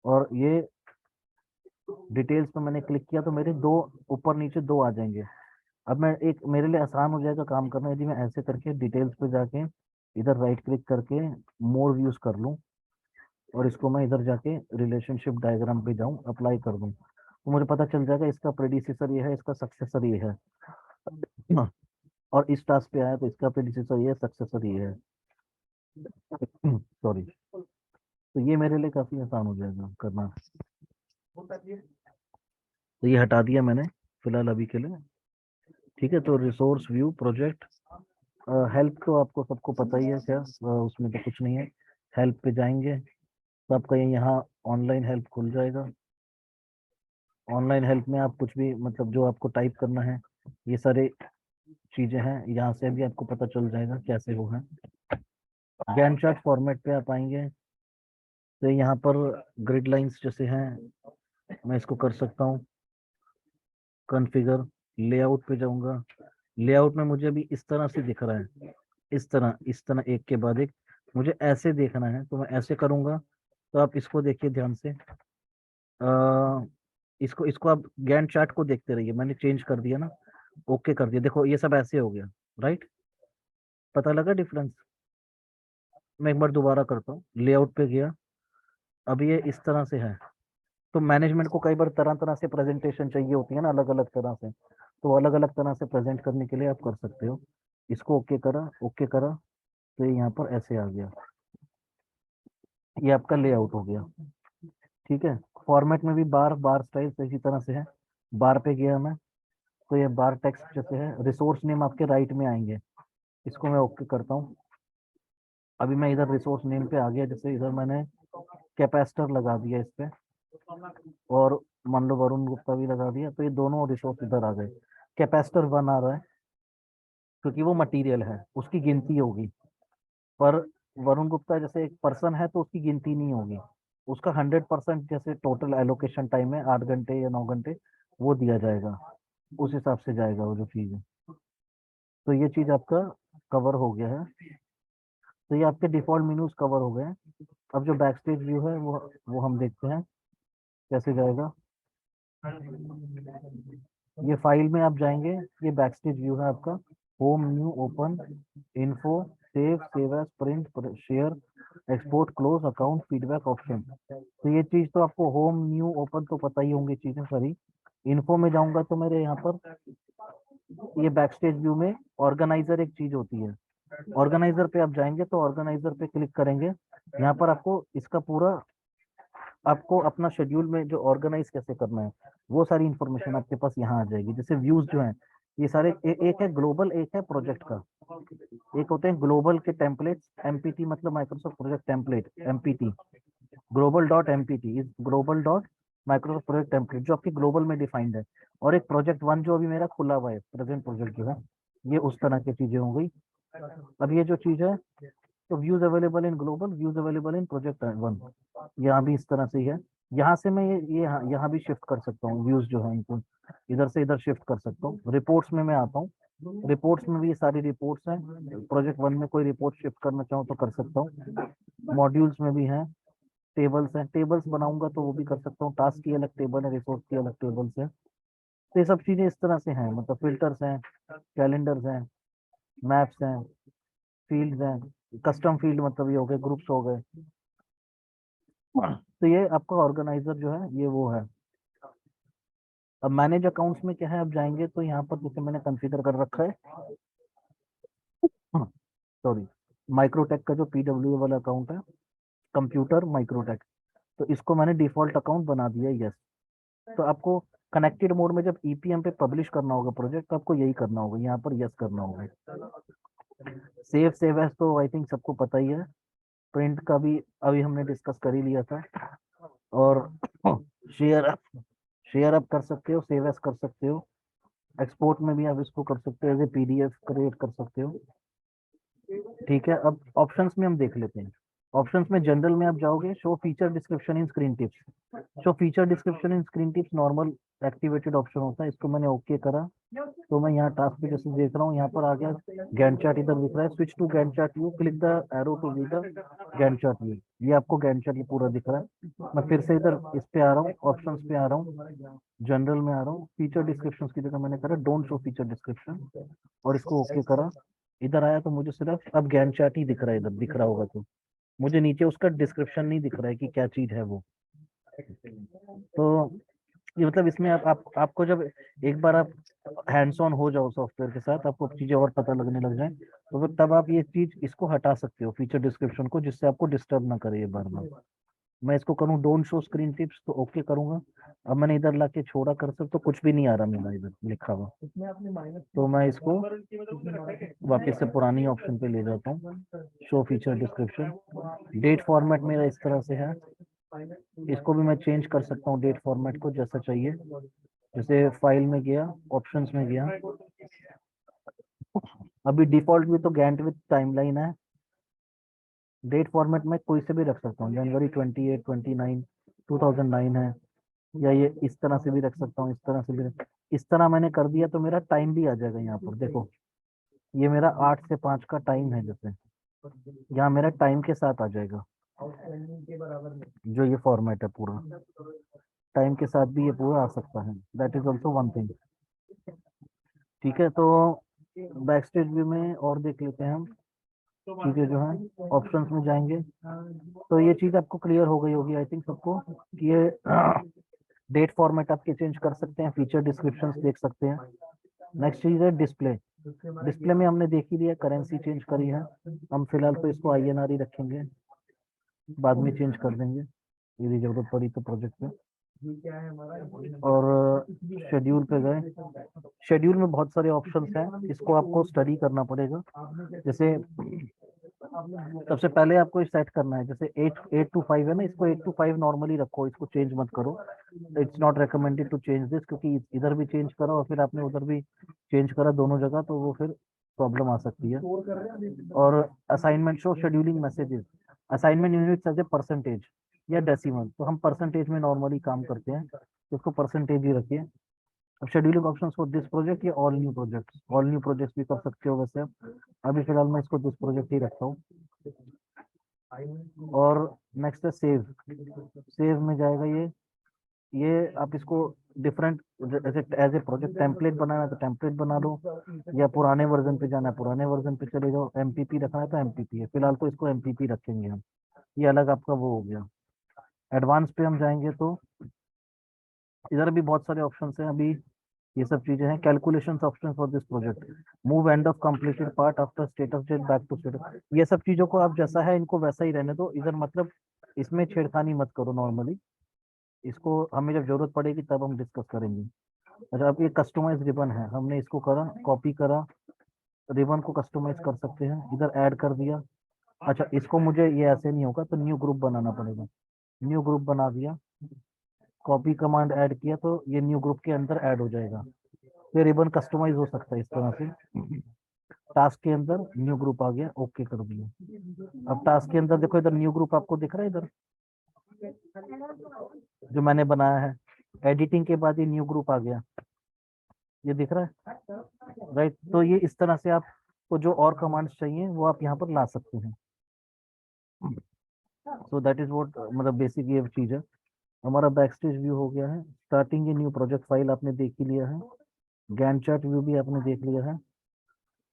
और ये डिटेल्स पे मैंने क्लिक किया तो मेरे दो ऊपर नीचे दो आ जाएंगे। अब मैं एक, मेरे लिए आसान हो जाएगा काम करना यदि मैं ऐसे करके डिटेल्स पे जाके इधर राइट क्लिक करके मोर व्यूज कर लूँ, और इसको मैं इधर जाके रिलेशनशिप डायग्राम पे जाऊं, अप्लाई कर दूं, तो मुझे पता चल जाएगा इसका प्रेडिसेसर ये है, इसका सक्सेसर ये है। और इस टास्क पे आया तो इसका प्रेडिसेसर ये है, सक्सेसर ये है। सॉरी। तो ये मेरे लिए काफी आसान हो जाएगा करना। तो ये हटा दिया मैंने फिलहाल अभी के लिए। ठीक है, तो रिसोर्स व्यू प्रोजेक्ट हेल्प तो आपको सबको पता ही है क्या, उसमें तो कुछ नहीं है। हेल्प पे जाएंगे तो आपका ये यहाँ ऑनलाइन हेल्प खुल जाएगा। ऑनलाइन हेल्प में आप कुछ भी मतलब जो आपको टाइप करना है, ये सारे चीजें हैं, यहाँ से भी आपको पता चल जाएगा कैसे वो है। गैंट चार्ट फॉर्मेट पे आप आएंगे तो यहाँ पर ग्रिड लाइंस जैसे हैं, मैं इसको कर सकता हूँ कॉन्फ़िगर, लेआउट पे जाऊंगा। लेआउट में मुझे अभी इस तरह से दिख रहा है, इस तरह एक के बाद एक मुझे ऐसे देखना है, तो मैं ऐसे करूंगा। तो आप इसको देखिए ध्यान से, इसको इसको आप गैंट चार्ट को देखते रहिए, मैंने चेंज कर दिया ना, ओके कर दिया, देखो ये सब ऐसे हो गया, राइट। पता लगा डिफरेंस? मैं एक बार दोबारा करता हूँ, लेआउट पे गया, अब ये इस तरह से है। तो मैनेजमेंट को कई बार तरह तरह से प्रेजेंटेशन चाहिए होती है ना, अलग अलग तरह से, तो अलग अलग तरह से प्रेजेंट करने के लिए आप कर सकते हो। इसको ओके करा, तो ये यहाँ पर ऐसे आ गया, ये आपका लेआउट हो गया। ठीक है, फॉर्मेट में भी बार बार स्टाइल इसी तरह से है। बार पे गया मैं, तो ये बार टेक्स्ट जैसे है, रिसोर्स नेम आपके राइट में आएंगे, इसको मैं ओके करता हूँ। अभी मैं इधर रिसोर्स नेम पे आ गया, जैसे इधर मैंने कैपेसिटर लगा दिया इस पे, और मान लो वरुण गुप्ता भी लगा दिया, तो ये दोनों रिसोर्स इधर आ गए। कैपेसिटर 1 आ रहा है क्योंकि वो मटेरियल है, उसकी गिनती होगी। पर वरुण गुप्ता जैसे एक पर्सन है तो उसकी गिनती नहीं होगी, उसका 100% जैसे टोटल एलोकेशन टाइम है 8 घंटे या 9 घंटे, वो दिया जाएगा, उस हिसाब से जाएगा वो जो चीज़ है। तो ये चीज़ आपका कवर हो गया है। तो ये आपके डिफॉल्ट मेन्यूज कवर हो गए हैं। अब जो बैक स्टेज व्यू है वो हम देखते हैं कैसे जाएगा। ये फाइल में आप जाएंगे, ये बैक स्टेज व्यू है आपका, home, new, open, info, save as, print, share, export, close, account, feedback option. तो ये चीज तो आपको होम, न्यू, ओपन तो पता ही होंगी चीजें सारी। इन्फो में जाऊंगा तो मेरे यहाँ पर ये बैक स्टेज व्यू में ऑर्गेनाइजर एक चीज होती है, ऑर्गेनाइजर पे आप जाएंगे तो ऑर्गेनाइजर पे क्लिक करेंगे, यहाँ पर आपको इसका पूरा, आपको अपना शेड्यूल में जो ऑर्गेनाइज कैसे करना है वो सारी इंफॉर्मेशन आपके पास यहाँ आ जाएगी। जैसे व्यूज जो हैं ये सारे एक है ग्लोबल, एक है प्रोजेक्ट का। एक होते हैं ग्लोबल के टेम्पलेट्स, एमपीटी मतलब Microsoft project template, empty, global dot empty is global dot Microsoft project template, जो आपकी ग्लोबल में डिफाइंड है। और एक प्रोजेक्ट 1 जो अभी मेरा खुला हुआ है, प्रेजेंट प्रोजेक्ट जो है, ये उस तरह की चीजें हो गई। अब ये जो चीज है, तो views available in global, views available in project 1, यहाँ भी इस तरह से ही है। यहाँ से मैं ये यहाँ भी शिफ्ट कर सकता हूँ व्यूज जो है इनको, इधर से इधर शिफ्ट कर सकता हूँ। रिपोर्ट्स में मैं आता हूँ, रिपोर्ट्स में भी ये सारी रिपोर्ट्स हैं, प्रोजेक्ट 1 में कोई रिपोर्ट शिफ्ट करना चाहूँ तो कर सकता हूँ। मॉड्यूल्स में भी हैं, टेबल्स हैं, टेबल्स बनाऊंगा तो वो भी कर सकता हूँ, टास्क की अलग टेबल है, रिसोर्स की अलग टेबल्स है। तो ये सब चीजें इस तरह से हैं, मतलब फिल्टर्स हैं, कैलेंडर्स हैं, मैप्स हैं, फील्ड्स हैं, कस्टम फील्ड मतलब ये हो गए, ग्रुप्स हो गए। तो ये आपका ऑर्गेनाइजर जो है ये वो है। अब मैनेज अकाउंट्स में क्या है, अब जाएंगे तो यहाँ पर जैसे मैंने कंफिगर कर रखा है, सॉरी, माइक्रोटेक का जो पीडब्ल्यू वाला अकाउंट है, कंप्यूटर माइक्रोटेक, तो इसको मैंने डिफॉल्ट अकाउंट बना दिया, यस। तो आपको कनेक्टेड मोड में जब ईपीएम पे पब्लिश करना होगा प्रोजेक्ट, तो आपको यही करना होगा, यहाँ पर यस करना होगा। सेव एज तो आई थिंक सबको पता ही है, प्रिंट का भी अभी हमने डिस्कस कर ही लिया था। और शेयर अप, शेयर अप कर सकते हो, सेव एज कर सकते हो, एक्सपोर्ट में भी आप इसको कर सकते हो, एज ए पीडीएफ क्रिएट कर सकते हो। ठीक है, अब ऑप्शंस में हम देख लेते हैं। ऑप्शंस में जनरल में आप जाओगे, show feature description in screen tips. Show feature description in screen tips normal activated option होता है, इसको मैंने ओके करा, तो मैं यहाँ टास्क पे जैसे देख रहा हूँ, यहाँ पर आ गया गैंट चार्ट, इधर दिख रहा है, switch to Gantt chart view, click the arrow to view the Gantt chart view. ये आपको गैंट चार्ट ये पूरा दिख रहा है। मैं फिर से इधर इस पे आ रहा हूँ, ऑप्शंस पे आ रहा हूँ, जनरल में आ रहा हूँ, फीचर डिस्क्रिप्शन की जगह मैंने करा डोंट शो फीचर डिस्क्रिप्शन, और इसको ओके करा। इधर आया तो मुझे सिर्फ अब गैंट चार्ट ही दिख रहा है, इधर दिख रहा होगा तो मुझे नीचे उसका डिस्क्रिप्शन नहीं दिख रहा है कि क्या चीज है वो। तो ये मतलब इसमें आपको जब एक बार आप हैंड्स ऑन हो जाओ सॉफ्टवेयर के साथ, आपको चीजें और पता लगने लग जाए, तो फिर तब आप ये चीज इसको हटा सकते हो फीचर डिस्क्रिप्शन को, जिससे आपको डिस्टर्ब ना करे ये बार बार। मैं इसको करूँ डोंट शो स्क्रीन टिप्स, तो ओके करूंगा। अब मैंने इधर लाके छोड़ा कर्सर, तो कुछ भी नहीं आ रहा मेरा इधर लिखा हुआ, तो मैं इसको वापस से पुरानी ऑप्शन पे ले जाता हूँ, show feature description. Date format मेरा इस तरह से है, इसको भी मैं चेंज कर सकता हूँ डेट फॉर्मेट को जैसा चाहिए। जैसे फाइल में गया, ऑप्शंस में गया, अभी डिफॉल्ट भी तो गैंट विद टाइमलाइन है, डेट फॉर्मेट में कोई से भी रख सकता हूँ, जनवरी 28 29 2009 है, या ये इस तरह से भी रख सकता हूँ, इस तरह से भी इस तरह मैंने कर दिया तो मेरा टाइम भी आ जाएगा यहाँ पर। देखो ये मेरा 8 से 5 का टाइम है, जैसे यहाँ मेरा टाइम के साथ आ जाएगा, जो ये फॉर्मेट है पूरा टाइम के साथ भी ये पूरा आ सकता है। That is also one thing. ठीक है, तो बैक स्टेज व्यू में और देख लेते हैं हम चीजें जो है। ऑप्शंस में जाएंगे तो ये चीज आपको क्लियर हो गई होगी आई थिंक सबको, कि ये डेट फॉर्मेट आपके चेंज कर सकते हैं, फीचर डिस्क्रिप्शंस देख सकते हैं। नेक्स्ट चीज है डिस्प्ले। डिस्प्ले में हमने देख ही लिया, करेंसी चेंज करी है, हम फिलहाल तो इसको INR ही रखेंगे, बाद में चेंज कर देंगे यदि जरूरत पड़ी तो प्रोजेक्ट पे। और शेड्यूल पे गए, शेड्यूल में बहुत सारे ऑप्शंस हैं, इसको आपको स्टडी करना पड़ेगा। जैसे सबसे पहले आपको सेट करना है, जैसे 8 to 5 है ना, इसको 8 to 5 नॉर्मली रखो, इसको चेंज मत करो। It's not recommended to change this, क्योंकि इधर भी चेंज करा और फिर आपने उधर भी चेंज करा, दोनों जगह, तो वो फिर प्रॉब्लम आ सकती है। और assignment show scheduling messages, assignment units as a percentage या डेसिमल, तो हम परसेंटेज में नॉर्मली काम करते हैं, तो उसको परसेंटेज ही रखिए। अब scheduling options for this project या all new projects, all new projects भी कर सकते हो वैसे आप। अभी फिलहाल मैं इसको दिस प्रोजेक्ट ही रखता हूँ। और नेक्स्ट है सेव। सेव में जाएगा ये आप इसको different as a project template बनाना है तो टेम्पलेट बना लो, या पुराने वर्जन पे जाना है पुराने वर्जन पे चले जाओ, MPP रखना है तो MPP है, फिलहाल तो इसको MPP रखेंगे हम। ये अलग आपका वो हो गया। एडवांस पे हम जाएंगे तो इधर भी बहुत सारे ऑप्शंस हैं अभी, ये सब चीजें हैं। Calculation option for this project, move end of completed part after status date back to status, ये सब चीजों को आप जैसा है इनको वैसा ही रहने दो इधर, मतलब इसमें छेड़खानी मत करो नॉर्मली, इसको हमें जब जरूरत पड़ेगी तब हम डिस्कस करेंगे। अच्छा, अब ये कस्टमाइज रिबन है, हमने इसको करा, कॉपी करा, रिबन को कस्टमाइज कर सकते हैं, इधर ऐड कर दिया। अच्छा, इसको मुझे ये ऐसे नहीं होगा तो न्यू ग्रुप बनाना पड़ेगा, न्यू ग्रुप बना दिया, कॉपी कमांड ऐड किया तो ये न्यू ग्रुप के अंदर ऐड हो जाएगा। ये रिबन कस्टमाइज हो सकता है इस तरह से। टास्क के अंदर न्यू ग्रुप आ गया, ओके कर दिया। अब टास्क के अंदर देखो इधर न्यू ग्रुप आपको दिख रहा है, इधर जो मैंने बनाया है, एडिटिंग के बाद ये न्यू ग्रुप आ गया, ये दिख रहा है राइट। तो ये इस तरह से आपको जो और कमांड्स चाहिए वो आप यहाँ पर ला सकते हैं। सो दैट इज व्हाट, मतलब बेसिक ये चीज है। हमारा बैक स्टेज व्यू हो गया है, स्टार्टिंग ये न्यू प्रोजेक्ट फाइल आपने देख ही लिया है, गैंट चार्ट व्यू भी आपने देख लिया है,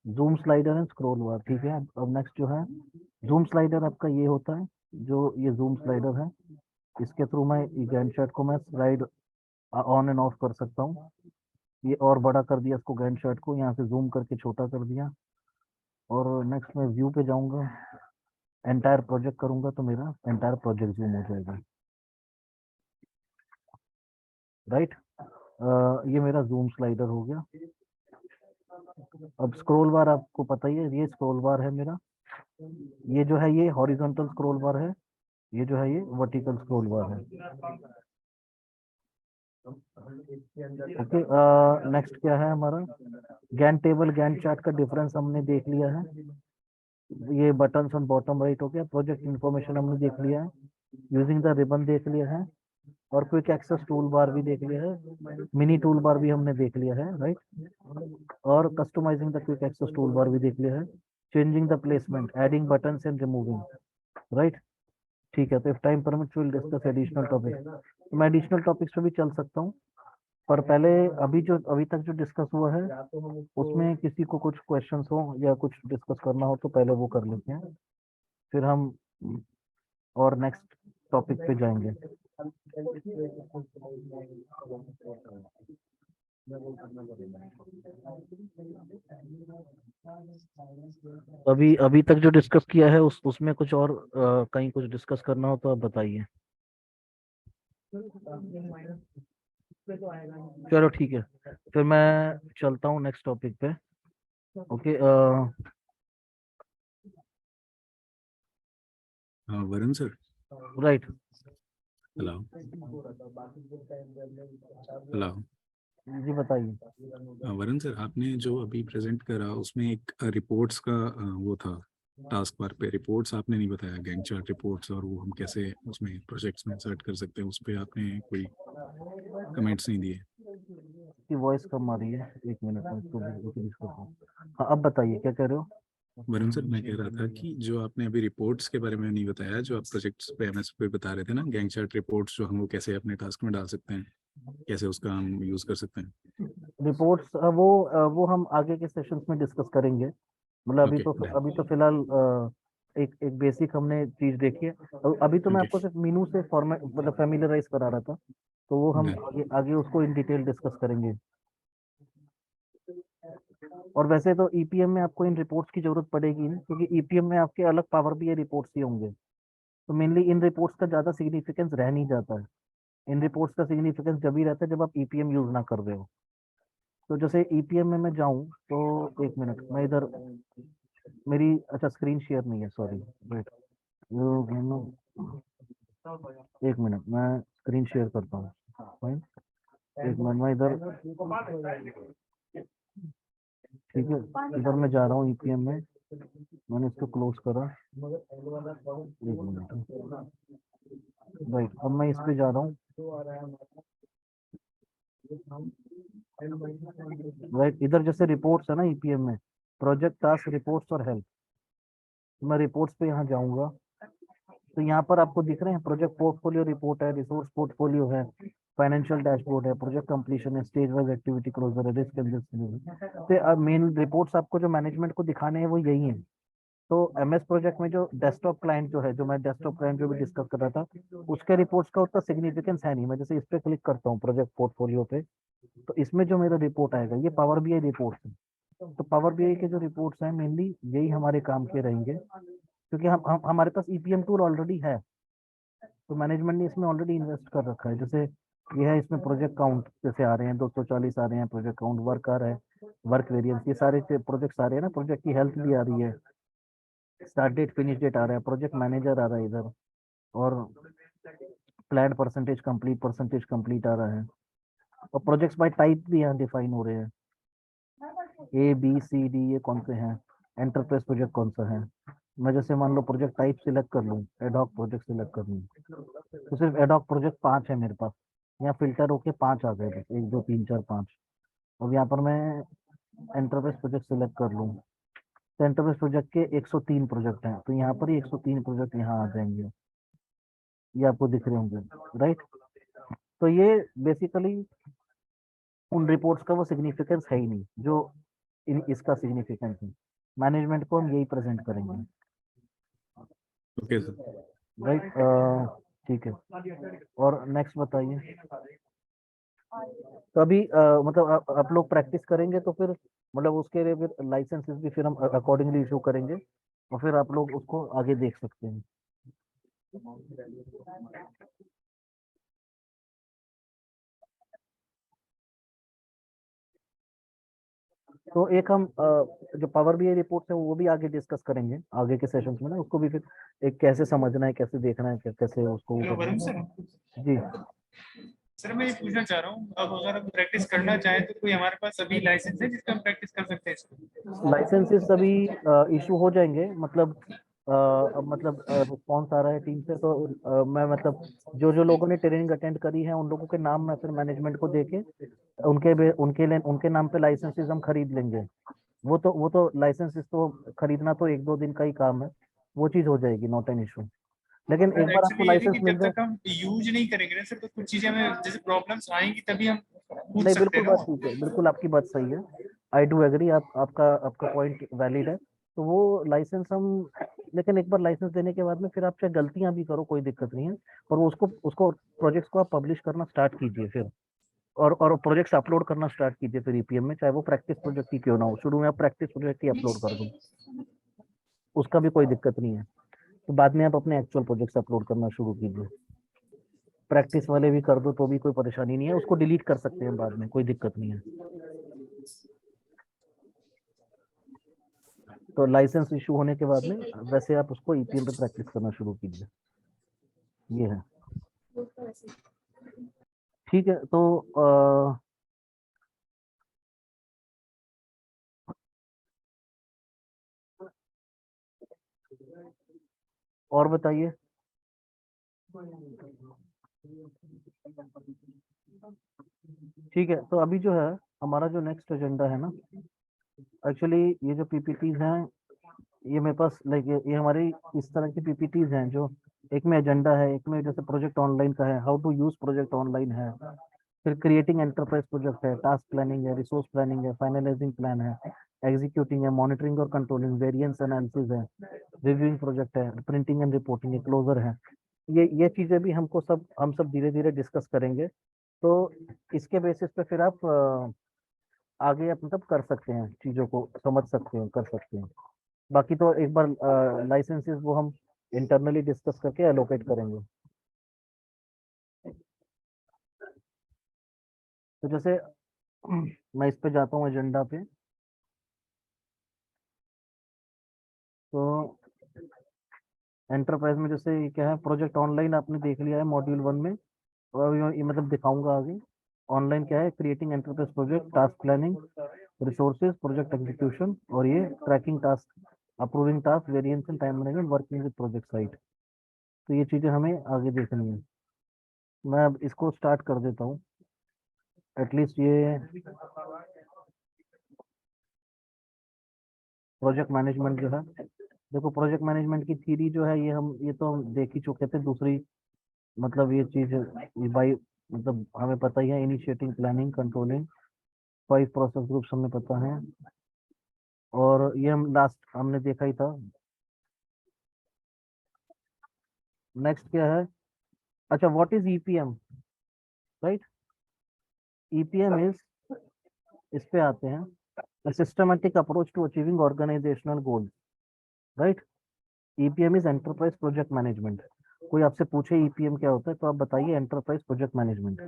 जूम स्लाइडर एंड स्क्रॉल बार, ठीक है। अब नेक्स्ट जो है जूम स्लाइडर आपका ये होता है, जो ये जूम स्लाइडर है, इसके थ्रू मैं गैंट चार्ट को मैं स्लाइड ऑन एंड ऑफ कर सकता हूँ। ये और बड़ा कर दिया इसको, गैंट चार्ट को यहाँ से जूम करके छोटा कर दिया। और नेक्स्ट मैं व्यू पे जाऊंगा, एंटायर प्रोजेक्ट करूंगा तो मेरा एंटायर प्रोजेक्ट जूम हो जाएगा, राइट। ये मेरा जूम स्लाइडर हो गया। अब स्क्रॉल बार आपको पता ही है, ये स्क्रॉल बार है मेरा, ये जो है ये हॉरिजॉन्टल स्क्रॉल बार है, ये जो है ये वर्टिकल स्क्रॉल बार है। ओके, नेक्स्ट क्या है हमारा, गैंट टेबल गैंट चार्ट का डिफरेंस हमने देख लिया है। ये बटन ऑन बॉटम राइट हो गया, प्रोजेक्ट इन्फॉर्मेशन हमने देख लिया है, यूजिंग द रिबन देख लिया है, और क्विक एक्सेस टूल बार भी देख लिया है, मिनी टूल बार भी हमने देख लिया है, राइट। और customizing the quick access toolbar भी देख लिया है, changing the placement, adding button and removing, right. ठीक है, तो if time permits will discuss additional topic, तो मैं एडिशनल टॉपिक्स पे भी चल सकता हूँ, पर पहले अभी तक जो डिस्कस हुआ है उसमें किसी को कुछ क्वेश्चंस हो या कुछ डिस्कस करना हो तो पहले वो कर लेते हैं, फिर हम और नेक्स्ट टॉपिक पे जाएंगे। अभी तक जो डिस्कस किया है उसमें कुछ और कहीं कुछ डिस्कस करना हो तो आप बताइए। चलो ठीक है, फिर मैं चलता हूँ नेक्स्ट टॉपिक पे। Okay, Varun sir, right. Hello hello. जी बताइए। वरुण सर, आपने जो अभी प्रेजेंट करा उसमें एक रिपोर्ट्स का वो था, टास्क बार पे रिपोर्ट्स आपने नहीं बताया, गैंग चार्ट रिपोर्ट्स, और वो हम कैसे उसमें प्रोजेक्ट्स में इंसर्ट कर सकते हैं, उस पे आपने कोई कमेंट्स नहीं दिए। की वॉइस कम आ रही है, एक मिनट में इसको increase करता हूँ। हाँ अब बताइए क्या कह रहे हो। वरुण सर, मैं कह रहा था कि जो आपने अभी रिपोर्ट्स के बारे में नहीं बताया, जो आप प्रोजेक्ट्स पे एमएस पे बता रहे थे ना, गैंग चार्ट रिपोर्ट्स, जो हम वो कैसे अपने टास्क में डाल सकते हैं, कैसे उसका हम यूज कर सकते हैं। रिपोर्ट्स वो हम आगे के सेशंस में डिस्कस करेंगे। मतलब ओके अभी तो फिलहाल एक एक बेसिक हमने चीज देखी है। अभी तो मैं ओके आपको सिर्फ मीनू से फॉर्मेट मतलब फैमिलियराइज करा रहा था, तो वो हम डन। आगे आगे उसको इन डिटेल डिस्कस करेंगे। और वैसे तो ईपीएम में आपको इन रिपोर्ट्स की जरूरत पड़ेगी नहीं, क्योंकि ईपीएम में आपके अलग पावर बीआई रिपोर्ट्स ही होंगे। तो मेनली इन रिपोर्ट्स का ज्यादा सिग्निफिकेंस रह नहीं जाता है। इन रिपोर्ट्स का सिग्निफिकेंस जब ही रहता है जब आप ईपीएम यूज ना कर रहे हो। तो जैसे ईपीएम में मैं जाऊं तो एक मिनट मैं इधर मेरी अच्छा स्क्रीन शेयर नहीं है, सॉरी वेट। एक मिनट मैं स्क्रीन शेयर करता हूँ। Fine? एक मिनट मैं इधर, ठीक है, इधर मैं जा रहा हूँ ईपीएम में। मैंने इसको क्लोज करा, एक मिनट। राइट अब मैं इस पे जा रहा हूँ। राइट इधर जैसे रिपोर्ट्स है ना ईपीएम में, प्रोजेक्ट टास्क रिपोर्ट्स और हेल्प। मैं रिपोर्ट्स पे यहाँ जाऊंगा तो यहाँ पर आपको दिख रहे हैं प्रोजेक्ट पोर्टफोलियो रिपोर्ट है, रिसोर्स पोर्टफोलियो है, फाइनेंशियल डैशबोर्ड है, प्रोजेक्ट कंप्लीशन है, स्टेज वाइज एक्टिविटी क्लोजर है, रिस्क एनालिसिस। तो मेन रिपोर्ट्स आपको जो मैनेजमेंट को दिखाने हैं वो यही है। तो एमएस प्रोजेक्ट में जो डेस्कटॉप क्लाइंट जो है, जो मैं डेस्कटॉप क्लाइंट जो भी डिस्कस कर रहा था, उसके रिपोर्ट्स का उतना सिग्निफिकेंस है नहीं। मैं जैसे इस पे क्लिक करता हूँ प्रोजेक्ट पोर्टफोलियो पे, तो इसमें जो मेरा रिपोर्ट आएगा ये पावर बीआई रिपोर्ट्स है। तो पावर बीआई के जो रिपोर्ट्स हैं मेनली यही हमारे काम के रहेंगे, क्योंकि हम हमारे पास ईपीएम टूल ऑलरेडी है। तो मैनेजमेंट ने इसमें ऑलरेडी इन्वेस्ट कर रखा है। जैसे ये है, इसमें प्रोजेक्ट काउंट जैसे आ रहे हैं 240 आ रहे हैं, प्रोजेक्ट काउंट वर्क आ रहा है, वर्क वेरिएंस, ये सारे प्रोजेक्ट्स आ रहे हैं ना, प्रोजेक्ट की हेल्थ भी आ रही है, स्टार्ट डेट फिनिश डेट आ रहा है, प्रोजेक्ट मैनेजर आ रहा है इधर, और प्लान परसेंटेज कंप्लीट आ रहा है, और प्रोजेक्ट्स बाय टाइप भी यहाँ डिफाइन हो रहे हैं, ए बी सी डी ये कौन से हैं, एंटरप्राइज प्रोजेक्ट कौन सा है। मैं जैसे मान लो प्रोजेक्ट टाइप सिलेक्ट कर लूँ, एडॉक प्रोजेक्ट सिलेक्ट कर लूँ, तो सिर्फ एडॉक प्रोजेक्ट 5 है मेरे पास। यहाँ फिल्टर होके 5 आ गए, बस 1 2 3 4 5। अब यहाँ पर मैं एंटरप्राइज प्रोजेक्ट सिलेक्ट कर लूँ, तो एंटरप्राइज प्रोजेक्ट के 103 प्रोजेक्ट हैं, तो यहाँ पर ही 103 प्रोजेक्ट यहाँ आ जाएंगे, ये आपको दिख रहे होंगे। राइट तो ये बेसिकली उन रिपोर्ट्स का वो सिग्निफिकेंस है ही नहीं जो इसका सिग्निफिकेंस है। मैनेजमेंट को हम यही प्रेजेंट करेंगे। Okay sir. राइट ठीक है, और नेक्स्ट बताइए। तो अभी मतलब आप लोग प्रैक्टिस करेंगे तो फिर मतलब उसके लिए फिर लाइसेंसेस भी फिर हम अकॉर्डिंगली इशू करेंगे, और फिर आप लोग उसको आगे देख सकते हैं। तो एक हम जो पावर बीआई रिपोर्ट है वो भी आगे डिस्कस करेंगे आगे के सेशंस में ना, उसको भी फिर एक कैसे समझना है, कैसे देखना है, कैसे उसको वो हेलो करना वरुण है। सर। जी सर मैं ये पूछना चाह रहा हूँ, अब अगर हम प्रैक्टिस करना चाहें तो कोई हमारे पास अभी लाइसेंस है जिसका हम प्रैक्टिस कर सकते हैं इसको? लाइसेंसेस अभी इशू हो जाएंगे, मतलब अब मतलब रिस्पॉन्स आ रहा है टीम से, तो मैं मतलब जो जो लोगों ने ट्रेनिंग अटेंड करी है उन लोगों के नाम मैं फिर मैनेजमेंट को देके उनके लिए उनके नाम पे लाइसेंसेस हम खरीद लेंगे। वो तो लाइसेंसेस तो खरीदना तो 1 2 दिन का ही काम है, वो चीज हो जाएगी, नॉट एन इशू। लेकिन एक सर बार आपको एक्चुअली ये है लाइसेंस कि मिल जब जाए, तक हम यूज नहीं करेंगे ना सर, तो कुछ चीजें हमें जैसे प्रॉब्लम्स आएंगी तभी हम पूछ नहीं सकते बिल्कुल हैं बात ना। ठीक है, बिल्कुल आपकी बात सही है। आई डू एग्री, आपका आपका पॉइंट वैलिड है। तो वो लाइसेंस हम, लेकिन एक बार लाइसेंस देने के बाद में फिर आप चाहे गलतियां भी करो कोई दिक्कत नहीं है, और वो उसको उसको प्रोजेक्ट्स को आप पब्लिश करना स्टार्ट कीजिए फिर, और प्रोजेक्ट्स अपलोड करना स्टार्ट कीजिए फिर ईपीएम में, चाहे वो प्रैक्टिस प्रोजेक्ट ही क्यों ना हो, शुरू में आप प्रैक्टिस प्रोजेक्ट ही अपलोड कर दो, उसका भी कोई दिक्कत नहीं है। तो बाद में आप अपने एक्चुअल प्रोजेक्ट्स अपलोड करना शुरू कीजिए, प्रैक्टिस वाले भी कर दो तो भी कोई परेशानी नहीं है, उसको डिलीट कर सकते हैं बाद में, कोई दिक्कत नहीं है। तो लाइसेंस इशू होने के बाद में वैसे आप उसको ईपीएम पे प्रैक्टिस करना शुरू कीजिए, ये है। ठीक है तो और बताइए। ठीक है, तो अभी जो है हमारा जो नेक्स्ट एजेंडा है ना, एक्चुअली ये जो पीपीटीज हैं, ये मेरे पास लाइक ये हमारी इस तरह की पीपीटीज हैं जो एक में एजेंडा है, एक में जैसे प्रोजेक्ट ऑनलाइन का है, how to use project online है, फिर क्रिएटिंग एंटरप्राइज प्रोजेक्ट है, टास्क प्लानिंग है, रिसोर्स प्लानिंग है, फाइनलाइजिंग प्लान है, एग्जीक्यूटिंग है, मॉनिटरिंग और कंट्रोलिंग, वेरिएंस एनालिसिस है, रिव्यूइंग प्रोजेक्ट है, प्रिंटिंग एंड रिपोर्टिंग है, क्लोजर है। ये चीजें भी हम सब धीरे धीरे डिस्कस करेंगे। तो इसके बेसिस पे फिर आप आगे आप मतलब कर सकते हैं, चीजों को समझ सकते हैं, कर सकते हैं। बाकी तो एक बार लाइसेंसेस वो हम इंटरनली डिस्कस करके एलोकेट करेंगे। तो जैसे मैं इस पे जाता हूँ एजेंडा पे, तो एंटरप्राइज में जैसे ये क्या है, प्रोजेक्ट ऑनलाइन आपने देख लिया है मॉड्यूल 1 में, और ये मतलब दिखाऊंगा आगे। ऑनलाइन क्या है, creating enterprise project, task planning, resources, project execution, और ये tracking task, approving task, variance and time management, working with project site. तो ये चीजें हमें आगे देखनी है। मैं अब इसको स्टार्ट कर देता हूँ एटलीस्ट। ये प्रोजेक्ट मैनेजमेंट जो है, देखो प्रोजेक्ट मैनेजमेंट की थ्योरी जो है ये तो हम देख ही चुके थे। दूसरी मतलब ये चीज ये बाई मतलब हमें पता ही है, initiating, planning, controlling, 5 process groups हमें पता है, और ये हम लास्ट हमने देखा ही था। नेक्स्ट क्या है, अच्छा what is EPM, right. EPM is, इस पे आते हैं, systematic approach to achieving organisational goal, right. EPM is enterprise project management. कोई आपसे पूछे ईपीएम क्या होता है, तो आप बताइए enterprise project management,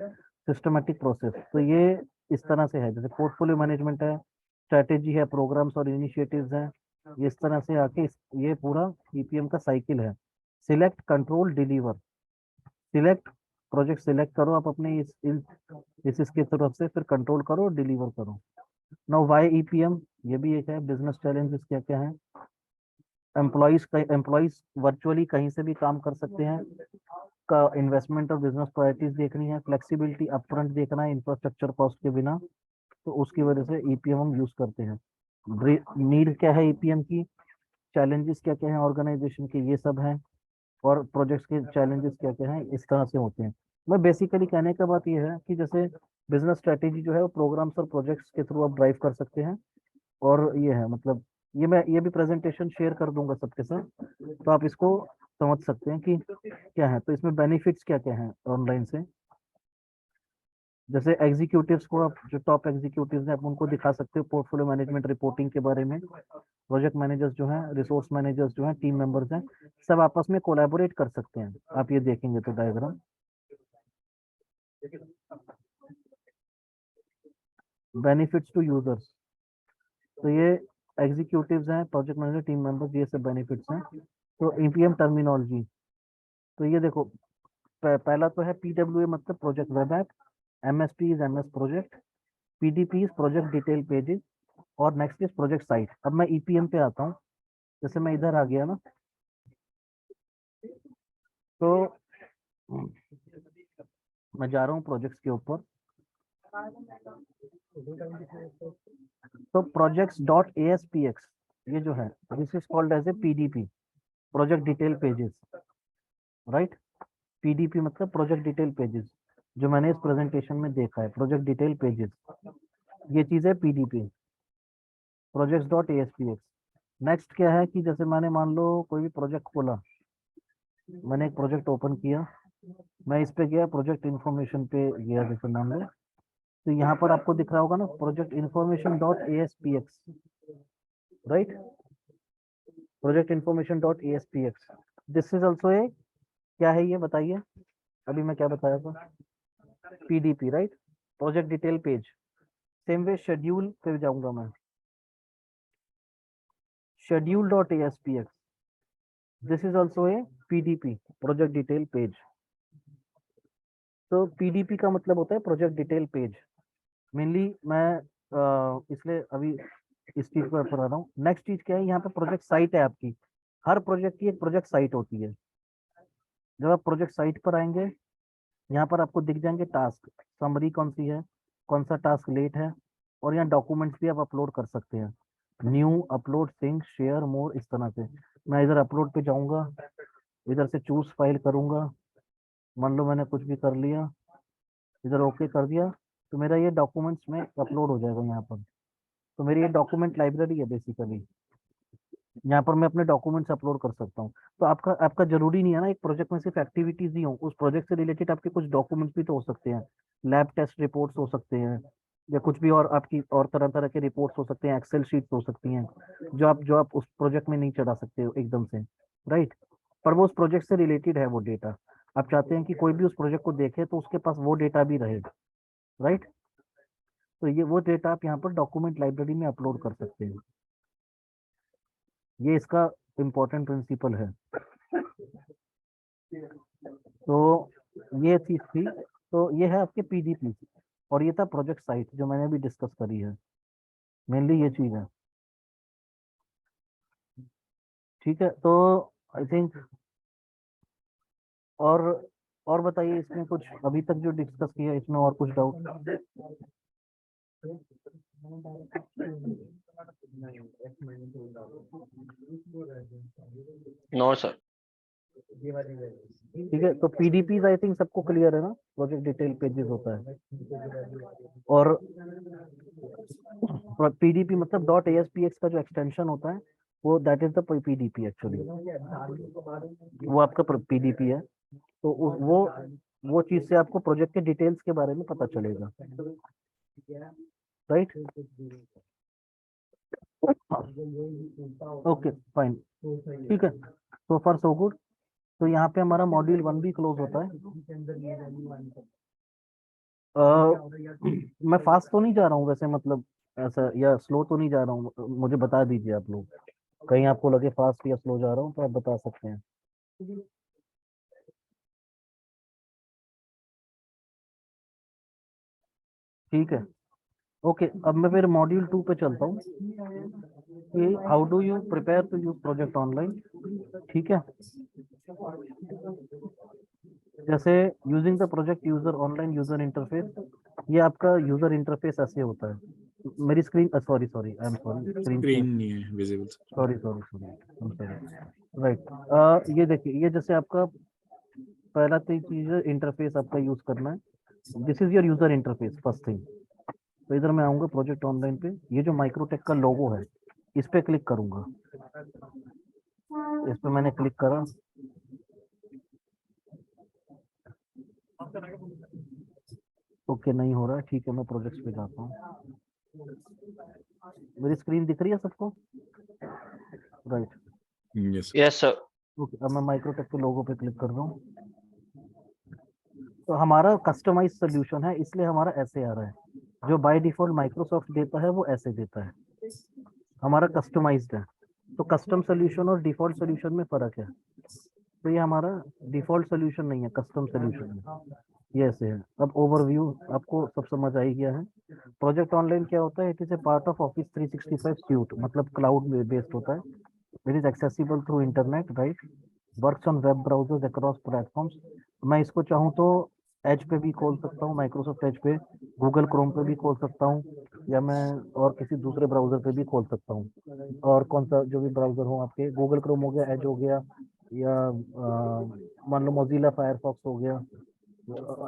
systematic process. तो ये इस तरह से है, जैसे पोर्टफोलियो मैनेजमेंट है, स्ट्रेटेजी है, प्रोग्राम्स और इनिशिएटिव्स हैं, ये इस तरह से आके ये पूरा ईपीएम का साइकिल है। Select, control, deliver. Select, project select करो आप अपने इसके तरफ से, फिर कंट्रोल करो, डिलीवर करो। नाउ व्हाई ईपीएम, ये भी एक है। बिजनेस चैलेंजेस क्या क्या है, एम्प्लॉइज वर्चुअली कहीं से भी काम कर सकते हैं, का इन्वेस्टमेंट और बिजनेस प्रायोरिटीज देखनी है, फ्लेक्सिबिलिटी अपफ्रंट देखना है इंफ्रास्ट्रक्चर कॉस्ट के बिना, तो उसकी वजह से ईपीएम हम यूज करते हैं। नीड क्या है ईपीएम की, चैलेंजेस क्या क्या है ऑर्गेनाइजेशन के, ये सब हैं, और प्रोजेक्ट्स के चैलेंजेस क्या क्या हैं, इस तरह से होते हैं। मैं बेसिकली कहने का बात यह है कि जैसे बिजनेस स्ट्रेटेजी जो है वो प्रोग्राम्स और प्रोजेक्ट्स के थ्रू आप ड्राइव कर सकते हैं, और ये है मतलब ये भी प्रेजेंटेशन शेयर कर दूंगा सबके साथ, तो आप इसको समझ सकते हैं कि क्या है। तो इसमें बेनिफिट्स क्या क्या हैं ऑनलाइन से, जैसे एग्जीक्यूटिव्स को आप, जो टॉप एग्जीक्यूटिव्स हैं, आप उनको दिखा सकते हो पोर्टफोलियो मैनेजमेंट रिपोर्टिंग के बारे में। प्रोजेक्ट मैनेजर्स जो हैं, रिसोर्स मैनेजर्स जो हैं, टीम मेंबर्स हैं, सब आपस में कोलैबोरेट कर सकते हैं। आप ये देखेंगे तो डायग्राम, बेनिफिट्स टू यूजर्स, तो ये एग्जीक्यूटिव्स हैं, प्रोजेक्ट मैनेजर, टीम मेंबर्स, ये सब बेनिफिट्स हैं। तो ईपीएम टर्मिनोलॉजी, तो ये देखो पहला तो है पीडब्ल्यूए मतलब project web app, MSP is MS project, PDP is project detail pages, और नेक्स्ट इज प्रोजेक्ट साइट। अब मैं ईपीएम पे आता हूँ, जैसे मैं इधर आ गया ना, तो मैं जा रहा हूँ प्रोजेक्ट्स के ऊपर, तो प्रोजेक्ट्स डॉट एएसपीएक्स ये जो है, this is called as a PDP, project detail pages, right. PDP मतलब प्रोजेक्ट डिटेल पेजेस, जो मैंने इस प्रेजेंटेशन में देखा है, प्रोजेक्ट डिटेल पेजेस, ये चीज है PDP, projects dot ASPX. Next क्या है कि जैसे मैंने मान लो कोई भी प्रोजेक्ट खोला, मैंने एक प्रोजेक्ट ओपन किया, मैं इस पे गया, प्रोजेक्ट इन्फॉर्मेशन पे गया, जैसे मान लो, तो यहाँ पर आपको दिख रहा होगा ना, project information dot ASPX, right. Project information dot ASPX, this is also a, क्या है ये बताइए, अभी मैं क्या बताया था, PDP, right, project detail page. Same way schedule पे जाऊंगा मैं, schedule dot ASPX, this is also a PDP, project detail page. तो पीडीपी का मतलब होता है प्रोजेक्ट डिटेल पेज। मेनली मैं इसलिए अभी इस चीज पर आ रहा हूँ। नेक्स्ट चीज क्या है, यहाँ पे प्रोजेक्ट साइट है आपकी, हर प्रोजेक्ट की एक प्रोजेक्ट साइट होती है। जब आप प्रोजेक्ट साइट पर आएंगे, यहाँ पर आपको दिख जाएंगे टास्क, समरी कौन सी है, कौन सा टास्क लेट है, और यहाँ डॉक्यूमेंट्स भी आप अपलोड कर सकते हैं। न्यू, अपलोड, सिंक, शेयर, मोर, इस तरह से। मैं इधर अपलोड पे जाऊंगा, इधर से चूज फाइल करूंगा, मान लो मैंने कुछ भी कर लिया, इधर ओके कर दिया, तो मेरा ये डॉक्यूमेंट्स में अपलोड हो जाएगा यहाँ पर। तो मेरी ये डॉक्यूमेंट लाइब्रेरी है बेसिकली, यहाँ पर मैं अपने डॉक्यूमेंट्स अपलोड कर सकता हूँ। तो आपका आपका जरूरी नहीं है ना एक प्रोजेक्ट में सिर्फ एक्टिविटीज ही हो, उस प्रोजेक्ट से रिलेटेड आपके कुछ डॉक्यूमेंट्स भी तो हो सकते हैं, लैब टेस्ट रिपोर्ट्स हो सकते हैं, या कुछ भी और आपकी और तरह तरह के रिपोर्ट्स हो सकते हैं, एक्सेल शीट्स हो सकती हैं, जो आप उस प्रोजेक्ट में नहीं चढ़ा सकते हो एकदम से, राइट। पर वो उस प्रोजेक्ट से रिलेटेड है वो डेटा, आप चाहते हैं कि कोई भी उस प्रोजेक्ट को देखे तो उसके पास वो डेटा भी रहे, राइट। तो ये वो डेटा आप यहाँ पर डॉक्यूमेंट लाइब्रेरी में अपलोड कर सकते हैं। ये इसका इम्पोर्टेंट प्रिंसिपल है। तो ये चीज थी, तो ये है आपके पीडीपी, और ये था प्रोजेक्ट साइट जो मैंने भी डिस्कस करी है, मेनली ये चीज है। ठीक है, तो आई थिंक और और बताइए इसमें कुछ अभी तक जो डिस्कस किया इसमें और कुछ डाउट? No sir. ठीक है, तो पीडीपी आई थिंक सबको क्लियर है ना, प्रोजेक्ट डिटेल पेजेस होता है, और पीडीपी मतलब डॉट एएसपीएक्स का जो एक्सटेंशन होता है वो that is the PDP actually, वो आपका पीडीपी है। तो वो चीज से आपको प्रोजेक्ट के डिटेल्स के बारे में पता चलेगा, राइट। ओके फाइन, ठीक है, सो फार सो गुड। तो यहाँ पे हमारा मॉड्यूल 1 भी क्लोज होता है। मैं फास्ट तो नहीं जा रहा हूँ वैसे, मतलब ऐसा या स्लो तो नहीं जा रहा हूँ, मुझे बता दीजिए आप लोग, कहीं आपको लगे फास्ट या स्लो जा रहा हूँ तो आप बता सकते हैं। ठीक है, ओके, अब मैं फिर मॉड्यूल 2 पे चलता हूँ कि how do you prepare to use project online. ठीक है, जैसे using the project user online user interface, ये आपका यूजर इंटरफेस ऐसे होता है। मेरी screen sorry sorry I am sorry, screen screen नहीं है visible. Sorry sorry sorry, right. ये देखिए, ये जैसे आपका पहला चीज इंटरफेस आपका यूज करना है, this is your user interface first thing. तो इधर मैं आऊंगा प्रोजेक्ट ऑनलाइन पे, ये जो माइक्रोटेक का लोगो है इस पे क्लिक करूंगा, इस पे मैंने क्लिक करा, ओके नहीं हो रहा है, ठीक है मैं प्रोजेक्ट्स पे जाता हूँ। मेरी स्क्रीन दिख रही है सबको, right? Yes. Yes sir. Okay, अब मैं माइक्रोटेक के लोगो पे क्लिक कर रहा हूँ। तो हमारा कस्टमाइज सोल्यूशन है इसलिए हमारा ऐसे आ रहा है, जो बाय डिफॉल्ट माइक्रोसॉफ्ट देता है वो ऐसे देता है, हमारा कस्टमाइज्ड है। तो कस्टम सोल्यूशन और डिफॉल्ट सोल्यूशन में फर्क है, तो ये हमारा डिफॉल्ट सोल्यूशन नहीं है, कस्टम सोल्यूशन है, ये ऐसे है। अब ओवरव्यू आपको सब समझ आ ही गया है। प्रोजेक्ट ऑनलाइन क्या होता है? It is a part of office 365 suit, मतलब क्लाउड बेस्ड होता है। It is accessible through internet, right, works on web browsers across platforms. मैं इसको चाहूँ तो एज पे भी खोल सकता हूँ, माइक्रोसॉफ्ट एज पे, गूगल क्रोम पे भी खोल सकता हूँ, या मैं और किसी दूसरे ब्राउजर पे भी खोल सकता हूँ। और कौन सा जो भी ब्राउजर हो आपके, गूगल क्रोम हो गया, एज हो गया, या मान लो मोजिला फायरफॉक्स हो गया।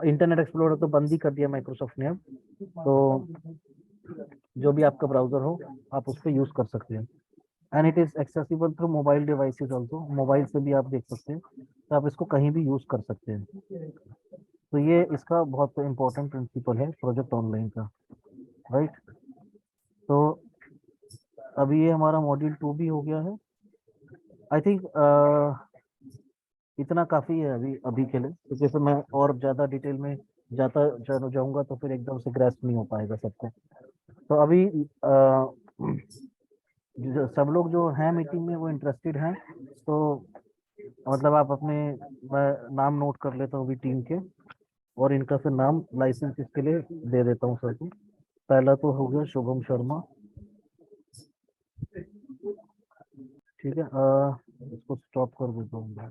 इंटरनेट एक्सप्लोरर तो बंद ही कर दिया माइक्रोसॉफ्ट ने अब, तो जो भी आपका ब्राउजर हो आप उस पर यूज कर सकते हैं। And it is accessible through mobile devices also, mobile से भी आप देख सकते हैं, तो आप इसको कहीं भी यूज कर सकते हैं। तो ये इसका बहुत इंपॉर्टेंट प्रिंसिपल है प्रोजेक्ट ऑनलाइन का, राइट। तो अभी ये हमारा मॉड्यूल 2 भी हो गया है, आई थिंक इतना काफी है अभी अभी के लिए, क्योंकि फिर मैं और ज्यादा डिटेल में जाऊंगा तो फिर एकदम से ग्रेस्प नहीं हो पाएगा सबको। तो अभी सब लोग जो हैं मीटिंग में वो इंटरेस्टेड हैं, तो मतलब आप अपने, मैं नाम नोट कर लेता हूँ अभी टीम के, और इनका फिर नाम लाइसेंस इसके लिए दे देता हूँ सर को। पहला तो हो गया शुभम शर्मा, ठीक है, इसको स्टॉप कर देता हूँ मैं।